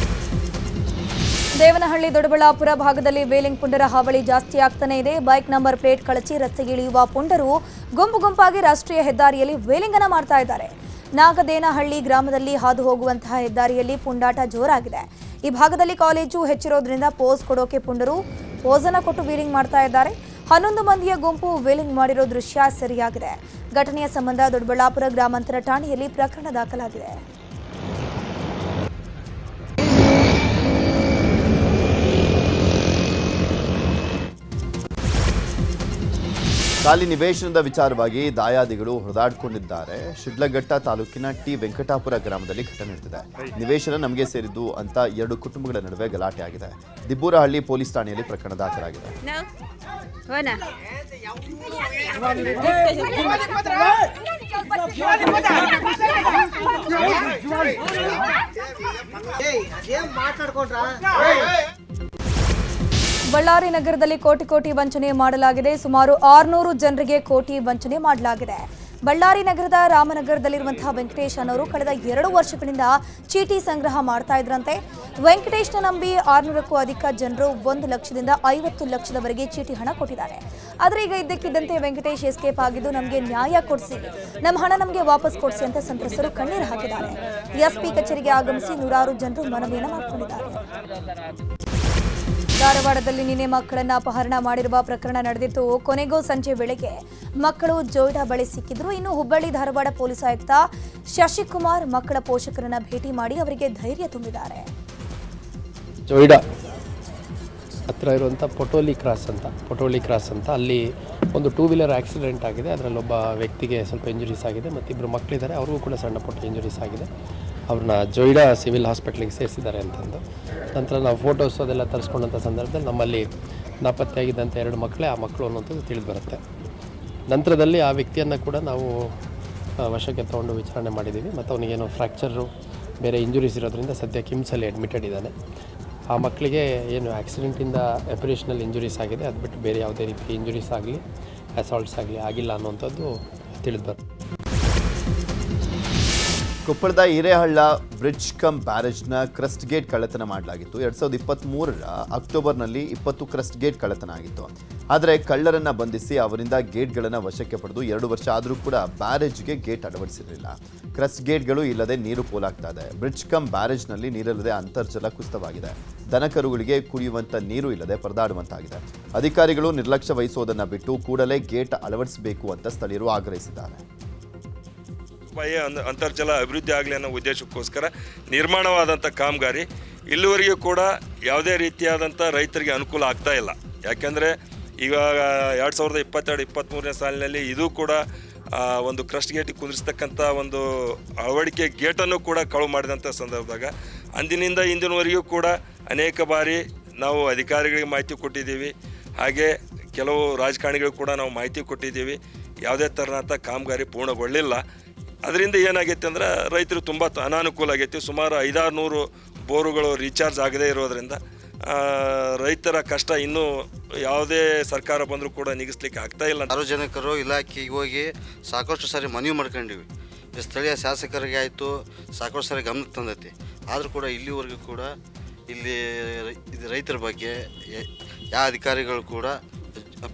ದೇವನಹಳ್ಳಿ ದೊಡ್ಡಬಳ್ಳಾಪುರ ಭಾಗದಲ್ಲಿ ವೇಲಿಂಗ್ ಪುಂಡರ ಹಾವಳಿ ಜಾಸ್ತಿ ಆಗ್ತಾನೆ ಇದೆ. ಬೈಕ್ ನಂಬರ್ ಪ್ಲೇಟ್ ಕಳಚಿ ರಸ್ತೆಗೆ ಇಳಿಯುವ ಪುಂಡರು ಗುಂಪು ಗುಂಪಾಗಿ ರಾಷ್ಟ್ರೀಯ ಹೆದ್ದಾರಿಯಲ್ಲಿ ವೇಲಿಂಗ್ ಅನ್ನು ಮಾಡ್ತಾ ಇದ್ದಾರೆ. ನಾಗದೇನಹಳ್ಳಿ ಗ್ರಾಮದಲ್ಲಿ ಹಾದು ಹೋಗುವಂತಹ ಹೆದ್ದಾರಿಯಲ್ಲಿ ಪುಂಡಾಟ ಜೋರಾಗಿದೆ. ಈ ಭಾಗದಲ್ಲಿ ಕಾಲೇಜು ಹೆಚ್ಚಿರೋದ್ರಿಂದ ಪೋಸ್ ಕೊಡೋಕೆ ಪುಂಡರು ಪೋಸ್ ಅನ್ನು ಕೊಟ್ಟು ವೀಲಿಂಗ್ ಮಾಡ್ತಾ ಇದ್ದಾರೆ. 11 ಮಂದಿಯ ಗುಂಪು ವೇಲಿಂಗ್ ಮಾಡಿರೋ ದೃಶ್ಯ ಸೆರೆಯಾಗಿದೆ. ಘಟನೆಯ ಸಂಬಂಧ ದೊಡ್ಡಬಳ್ಳಾಪುರ ಗ್ರಾಮಾಂತರ ಠಾಣೆಯಲ್ಲಿ ಪ್ರಕರಣ ದಾಖಲಾಗಿದೆ. ಖಾಲಿ ನಿವೇಶನದ ವಿಚಾರವಾಗಿ ದಾಯಾದಿಗಳು ಹೊಡೆದಾಡಿಕೊಂಡಿದ್ದಾರೆ. ಶಿಡ್ಲಘಟ್ಟ ತಾಲೂಕಿನ ವೆಂಕಟಾಪುರ ಗ್ರಾಮದಲ್ಲಿ ಘಟನೆ ನಡೆದಿದೆ. ನಿವೇಶನ ನಮಗೆ ಸೇರಿದ್ದು ಅಂತ 2 ಕುಟುಂಬಗಳ ನಡುವೆ ಗಲಾಟೆ ಆಗಿದೆ. ದಿಬ್ಬೂರಹಳ್ಳಿ ಪೊಲೀಸ್ ಠಾಣೆಯಲ್ಲಿ ಪ್ರಕರಣ ದಾಖಲಾಗಿದೆ. ಬಳ್ಳಾರಿ ನಗರದಲ್ಲಿ ಕೋಟಿ ವಂಚನೆ ಮಾಡಲಾಗಿದೆ. ಸುಮಾರು 600 ಜನರಿಗೆ ಕೋಟಿ ವಂಚನೆ ಮಾಡಲಾಗಿದೆ. ಬಳ್ಳಾರಿ ನಗರದ ರಾಮನಗರದಲ್ಲಿರುವಂತಹ ವೆಂಕಟೇಶ್ ಅನ್ನೋರು ಕಳೆದ 2 ವರ್ಷಗಳಿಂದ ಚೀಟಿ ಸಂಗ್ರಹ ಮಾಡ್ತಾ ಇದ್ರಂತೆ. ವೆಂಕಟೇಶ್ನ ನಂಬಿ 600ಕ್ಕೂ ಅಧಿಕ ಜನರು 1 ಲಕ್ಷದಿಂದ 50 ಲಕ್ಷದವರೆಗೆ ಚೀಟಿ ಹಣ ಕೊಟ್ಟಿದ್ದಾರೆ. ಆದರೆ ಈಗ ಇದ್ದಕ್ಕಿದ್ದಂತೆ ವೆಂಕಟೇಶ್ ಎಸ್ಕೇಪ್ ಆಗಿದ್ದು, ನಮಗೆ ನ್ಯಾಯ ಕೊಡಿಸಿ, ನಮ್ಮ ಹಣ ನಮಗೆ ವಾಪಸ್ ಕೊಡಿಸಿ ಅಂತ ಸಂತ್ರಸ್ತರು ಕಣ್ಣೀರು ಹಾಕಿದ್ದಾರೆ. ಎಸ್ಪಿ ಕಚೇರಿಗೆ ಆಗಮಿಸಿ ನೂರಾರು ಜನರು ಮನವಿಯನ್ನು ಮಾಡಿಕೊಂಡಿದ್ದಾರೆ. ಧಾರವಾಡದಲ್ಲಿ ನಿನ್ನೆ ಮಕ್ಕಳನ್ನ ಅಪಹರಣ ಮಾಡಿರುವ ಪ್ರಕರಣ ನಡೆದಿತ್ತು. ಕೊನೆಗೂ ಸಂಜೆ ವೇಳೆಗೆ ಮಕ್ಕಳು ಜೋಯ್ಡಾ ಬಳಿ ಸಿಕ್ಕಿದ್ರು. ಇನ್ನು ಹುಬ್ಬಳ್ಳಿ ಧಾರವಾಡ ಪೊಲೀಸ್ ಆಯುಕ್ತ ಶಶಿಕುಮಾರ್ ಮಕ್ಕಳ ಪೋಷಕರನ್ನ ಭೇಟಿ ಮಾಡಿ ಅವರಿಗೆ ಧೈರ್ಯ ತುಂಬಿದ್ದಾರೆ. ಜೋಯ್ಡಾ ಹತ್ರ ಇರುವಂಥ ಪೊಟೋಲಿ ಕ್ರಾಸ್ ಅಂತ ಅಲ್ಲಿ ಒಂದು 2 ವೀಲರ್ ಆಕ್ಸಿಡೆಂಟ್ ಆಗಿದೆ. ಅದರಲ್ಲಿ ಒಬ್ಬ ವ್ಯಕ್ತಿಗೆ ಸ್ವಲ್ಪ ಇಂಜುರೀಸ್ ಆಗಿದೆ ಮತ್ತು 2 ಮಕ್ಕಳಿದ್ದಾರೆ, ಅವ್ರಿಗೂ ಕೂಡ ಸಣ್ಣ ಪುಟ್ಟ ಇಂಜುರೀಸ್ ಆಗಿದೆ. ಅವ್ರನ್ನ ಜೋಯ್ಡಾ ಸಿವಿಲ್ ಹಾಸ್ಪಿಟ್ಲಿಗೆ ಸೇರಿಸಿದ್ದಾರೆ ಅಂತಂದು. ನಂತರ ನಾವು ಫೋಟೋಸ್ ಅದೆಲ್ಲ ತರಿಸ್ಕೊಂಡಂಥ ಸಂದರ್ಭದಲ್ಲಿ ನಮ್ಮಲ್ಲಿ ನಾಪತ್ತೆಯಾಗಿದ್ದಂಥ 2 ಮಕ್ಕಳೇ ಆ ಮಕ್ಕಳು ಅನ್ನೋಂಥದ್ದು ತಿಳಿದು ಬರುತ್ತೆ. ನಂತರದಲ್ಲಿ ಆ ವ್ಯಕ್ತಿಯನ್ನು ಕೂಡ ನಾವು ವಶಕ್ಕೆ ತೊಗೊಂಡು ವಿಚಾರಣೆ ಮಾಡಿದ್ದೀವಿ ಮತ್ತು ಅವನಿಗೇನೋ ಫ್ರ್ಯಾಕ್ಚರು ಬೇರೆ ಇಂಜುರೀಸ್ ಇರೋದ್ರಿಂದ ಸದ್ಯ ಕಿಮ್ಸಲ್ಲಿ ಅಡ್ಮಿಟೆಡ್ ಇದ್ದಾನೆ. ಆ ಮಕ್ಕಳಿಗೆ ಏನು ಆಕ್ಸಿಡೆಂಟಿಂದ ಆಪರೇಷನಲ್ ಇಂಜುರೀಸ್ ಆಗಿದೆ, ಅದು ಬಿಟ್ಟು ಬೇರೆ ಯಾವುದೇ ರೀತಿ ಇಂಜುರೀಸ್ ಆಗಲಿ ಅಸಾಲ್ಟ್ಸ್ ಆಗಲಿ ಆಗಿಲ್ಲ ಅನ್ನುವಂಥದ್ದು ತಿಳಿದು ಬರುತ್ತೆ. ಕೊಪ್ಪಳದ ಹಿರೇಹಳ್ಳ ಬ್ರಿಡ್ಜ್ ಕಮ್ ಬ್ಯಾರೇಜ್ನ ಕ್ರಸ್ಟ್ ಗೇಟ್ ಕಳ್ಳತನ ಮಾಡಲಾಗಿತ್ತು. 2023ರ ಅಕ್ಟೋಬರ್ನಲ್ಲಿ 20 ಕ್ರಸ್ಟ್ ಗೇಟ್ ಕಳ್ಳತನ ಆಗಿತ್ತು. ಆದರೆ ಕಳ್ಳರನ್ನ ಬಂಧಿಸಿ ಅವರಿಂದ ಗೇಟ್ಗಳನ್ನು ವಶಕ್ಕೆ ಪಡೆದು 2 ವರ್ಷ ಆದರೂ ಕೂಡ ಬ್ಯಾರೇಜ್ಗೆ ಗೇಟ್ ಅಳವಡಿಸಿರಲಿಲ್ಲ. ಕ್ರಸ್ಟ್ ಗೇಟ್ಗಳು ಇಲ್ಲದೆ ನೀರು ಪೋಲಾಗ್ತಾ ಇದೆ. ಬ್ರಿಡ್ಜ್ ಕಮ್ ಬ್ಯಾರೇಜ್ನಲ್ಲಿ ನೀರಿಲ್ಲದೆ ಅಂತರ್ಜಲ ಕುಸಿತವಾಗಿದೆ. ದನಕರುಗಳಿಗೆ ಕುಡಿಯುವಂಥ ನೀರು ಇಲ್ಲದೆ ಪರದಾಡುವಂತಾಗಿದೆ. ಅಧಿಕಾರಿಗಳು ನಿರ್ಲಕ್ಷ್ಯ ವಹಿಸುವುದನ್ನು ಬಿಟ್ಟು ಕೂಡಲೇ ಗೇಟ್ ಅಳವಡಿಸಬೇಕು ಅಂತ ಸ್ಥಳೀಯರು ಆಗ್ರಹಿಸಿದ್ದಾರೆ. ಅಂತರ್ಜಲ ಅಭಿವೃದ್ಧಿ ಆಗಲಿ ಅನ್ನೋ ಉದ್ದೇಶಕ್ಕೋಸ್ಕರ ನಿರ್ಮಾಣವಾದಂಥ ಕಾಮಗಾರಿ ಇಲ್ಲಿವರೆಗೂ ಕೂಡ ಯಾವುದೇ ರೀತಿಯಾದಂಥ ರೈತರಿಗೆ ಅನುಕೂಲ ಆಗ್ತಾ ಇಲ್ಲ. ಯಾಕೆಂದರೆ ಈಗ 2022-23ನೇ ಸಾಲಿನಲ್ಲಿ ಇದು ಕೂಡ ಒಂದು ಕ್ರಸ್ಟ್ ಗೇಟಿಗೆ ಕುಂದಿರ್ತಕ್ಕಂಥ ಒಂದು ಅಳವಡಿಕೆ ಗೇಟನ್ನು ಕೂಡ ಕಳುವು ಮಾಡಿದಂಥ ಸಂದರ್ಭದಾಗ ಅಂದಿನಿಂದ ಇಂದಿನವರೆಗೂ ಕೂಡ ಅನೇಕ ಬಾರಿ ನಾವು ಅಧಿಕಾರಿಗಳಿಗೆ ಮಾಹಿತಿ ಕೊಟ್ಟಿದ್ದೀವಿ, ಹಾಗೆ ಕೆಲವು ರಾಜಕಾರಣಿಗಳು ಕೂಡ ನಾವು ಮಾಹಿತಿ ಕೊಟ್ಟಿದ್ದೀವಿ. ಯಾವುದೇ ಥರನಾದ ಕಾಮಗಾರಿ ಪೂರ್ಣಗೊಳ್ಳಿಲ್ಲ. ಅದರಿಂದ ಏನಾಗೈತೆ ಅಂದ್ರೆ ರೈತರು ತುಂಬ ಅನಾನುಕೂಲ ಆಗೈತಿ. ಸುಮಾರು 500-600 ಬೋರುಗಳು ರೀಚಾರ್ಜ್ ಆಗದೇ ಇರೋದರಿಂದ ರೈತರ ಕಷ್ಟ ಇನ್ನೂ ಯಾವುದೇ ಸರ್ಕಾರ ಬಂದರೂ ಕೂಡ ನಿಗಿಸ್ಲಿಕ್ಕೆ ಆಗ್ತಾ ಇಲ್ಲ. ಸಾರ್ವಜನಿಕರು ಇಲಾಖೆಗೆ ಹೋಗಿ ಸಾಕಷ್ಟು ಸಾರಿ ಮನವಿ ಮಾಡ್ಕೊಂಡಿವಿ. ಸ್ಥಳೀಯ ಶಾಸಕರಿಗೆ ಆಯಿತು ಸಾಕಷ್ಟು ಸಾರಿ ಗಮನಕ್ಕೆ ತಂದೈತಿ. ಆದರೂ ಕೂಡ ಇಲ್ಲಿವರೆಗೂ ಕೂಡ ಇಲ್ಲಿ ರೈತರ ಬಗ್ಗೆ ಯಾವ ಅಧಿಕಾರಿಗಳು ಕೂಡ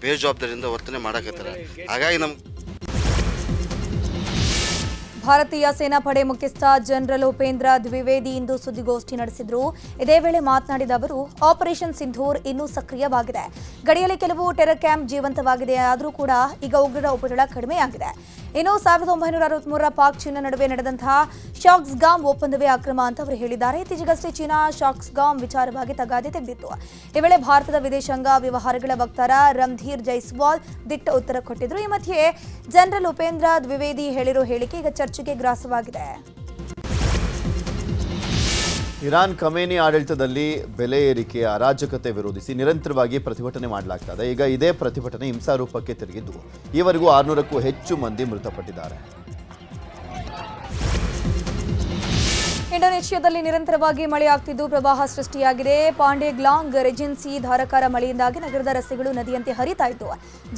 ಬೇಜವಾಬ್ದಾರಿಯಿಂದ ವರ್ತನೆ ಮಾಡಕತ್ತಾರೆ. ಹಾಗಾಗಿ ನಮ್ಮ ಭಾರತೀಯ ಸೇನಾಪಡೆ ಮುಖ್ಯಸ್ಥ ಜನರಲ್ ಉಪೇಂದ್ರ ದ್ವಿವೇದಿ ಇಂದು ಸುದ್ದಿಗೋಷ್ಠಿ ನಡೆಸಿದರು. ಇದೇ ವೇಳೆ ಮಾತನಾಡಿದ ಅವರು, ಆಪರೇಷನ್ ಸಿಂಧೂರ್ ಇನ್ನೂ ಸಕ್ರಿಯವಾಗಿದೆ. ಗಡಿಯಲ್ಲಿ ಕೆಲವು ಟೆರರ್ ಕ್ಯಾಂಪ್ ಜೀವಂತವಾಗಿದೆ, ಆದರೂ ಕೂಡ ಈಗ ಉಗ್ರರ ಉಪಟಳ ಕಡಿಮೆಯಾಗಿದೆ. ಇನ್ನು 1963ರ ಪಾಕ್ ಚೀನಾ ನಡುವೆ ನಡೆದಂತಹ ಶಾಕ್ಸ್ಗಾಮ್ ಒಪ್ಪಂದವೇ ಅಕ್ರಮ ಅಂತ ಅವರು ಹೇಳಿದ್ದಾರೆ. ಇತ್ತೀಚೆಗಷ್ಟೇ ಚೀನಾ ಶಾಕ್ಸ್ಗಾಮ್ ವಿಚಾರವಾಗಿ ತಗಾದೆ ತೆಗೆದಿತ್ತು. ಈ ವೇಳೆ ಭಾರತದ ವಿದೇಶಾಂಗ ವ್ಯವಹಾರಗಳ ವಕ್ತಾರ ರಣಧೀರ್ ಜೈಸ್ವಾಲ್ ದಿಟ್ಟ ಉತ್ತರ ಕೊಟ್ಟಿದ್ರು. ಈ ಮಧ್ಯೆ ಜನರಲ್ ಉಪೇಂದ್ರ ದ್ವಿವೇದಿ ಹೇಳಿರೋ ಹೇಳಿಕೆ ಈಗ ಚರ್ಚೆಗೆ ಗ್ರಾಸವಾಗಿದೆ. ಇರಾನ್ ಖಮೇನಿ ಆಡಳಿತದಲ್ಲಿ ಬೆಲೆ ಏರಿಕೆ ಅರಾಜಕತೆ ವಿರೋಧಿಸಿ ನಿರಂತರವಾಗಿ ಪ್ರತಿಭಟನೆ ಮಾಡಲಾಗ್ತಾ ಇದೆ. ಈಗ ಇದೇ ಪ್ರತಿಭಟನೆ ಹಿಂಸಾರೂಪಕ್ಕೆ ತಿರುಗಿದ್ದು ಈವರೆಗೂ 600ಕ್ಕೂ ಹೆಚ್ಚು ಮಂದಿ ಮೃತಪಟ್ಟಿದ್ದಾರೆ. ಇಂಡೋನೇಷ್ಯಾದಲ್ಲಿ ನಿರಂತರವಾಗಿ ಮಳೆಯಾಗ್ತಿದ್ದು ಪ್ರವಾಹ ಸೃಷ್ಟಿಯಾಗಿದೆ. ಪಾಂಡೆಗ್ಲಾಂಗ್ ರೆಜೆನ್ಸಿ ಧಾರಾಕಾರ ಮಳೆಯಿಂದಾಗಿ ನಗರದ ರಸ್ತೆಗಳು ನದಿಯಂತೆ ಹರಿತಾ ಇದ್ದು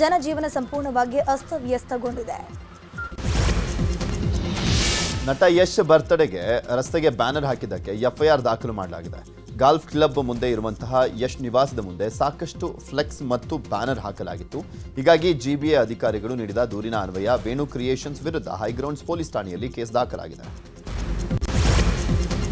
ಜನಜೀವನ ಸಂಪೂರ್ಣವಾಗಿ ಅಸ್ತವ್ಯಸ್ತಗೊಂಡಿದೆ. ನಟ ಯಶ್ ಬರ್ತ್ಡೇಗೆ ರಸ್ತೆಗೆ ಬ್ಯಾನರ್ ಹಾಕಿದ್ದಕ್ಕೆ ಎಫ್ಐಆರ್ ದಾಖಲು ಮಾಡಲಾಗಿದೆ. ಗಾಲ್ಫ್ ಕ್ಲಬ್ ಮುಂದೆ ಇರುವಂತಹ ಯಶ್ ನಿವಾಸದ ಮುಂದೆ ಸಾಕಷ್ಟು ಫ್ಲೆಕ್ಸ್ ಮತ್ತು ಬ್ಯಾನರ್ ಹಾಕಲಾಗಿತ್ತು. ಹೀಗಾಗಿ ಜಿಬಿಎ ಅಧಿಕಾರಿಗಳು ನೀಡಿದ ದೂರಿನ ಅನ್ವಯ ವೇಣು ಕ್ರಿಯೇಷನ್ಸ್ ವಿರುದ್ಧ ಹೈಗ್ರೌಂಡ್ಸ್ ಪೊಲೀಸ್ ಠಾಣೆಯಲ್ಲಿ ಕೇಸ್ ದಾಖಲಾಗಿದೆ.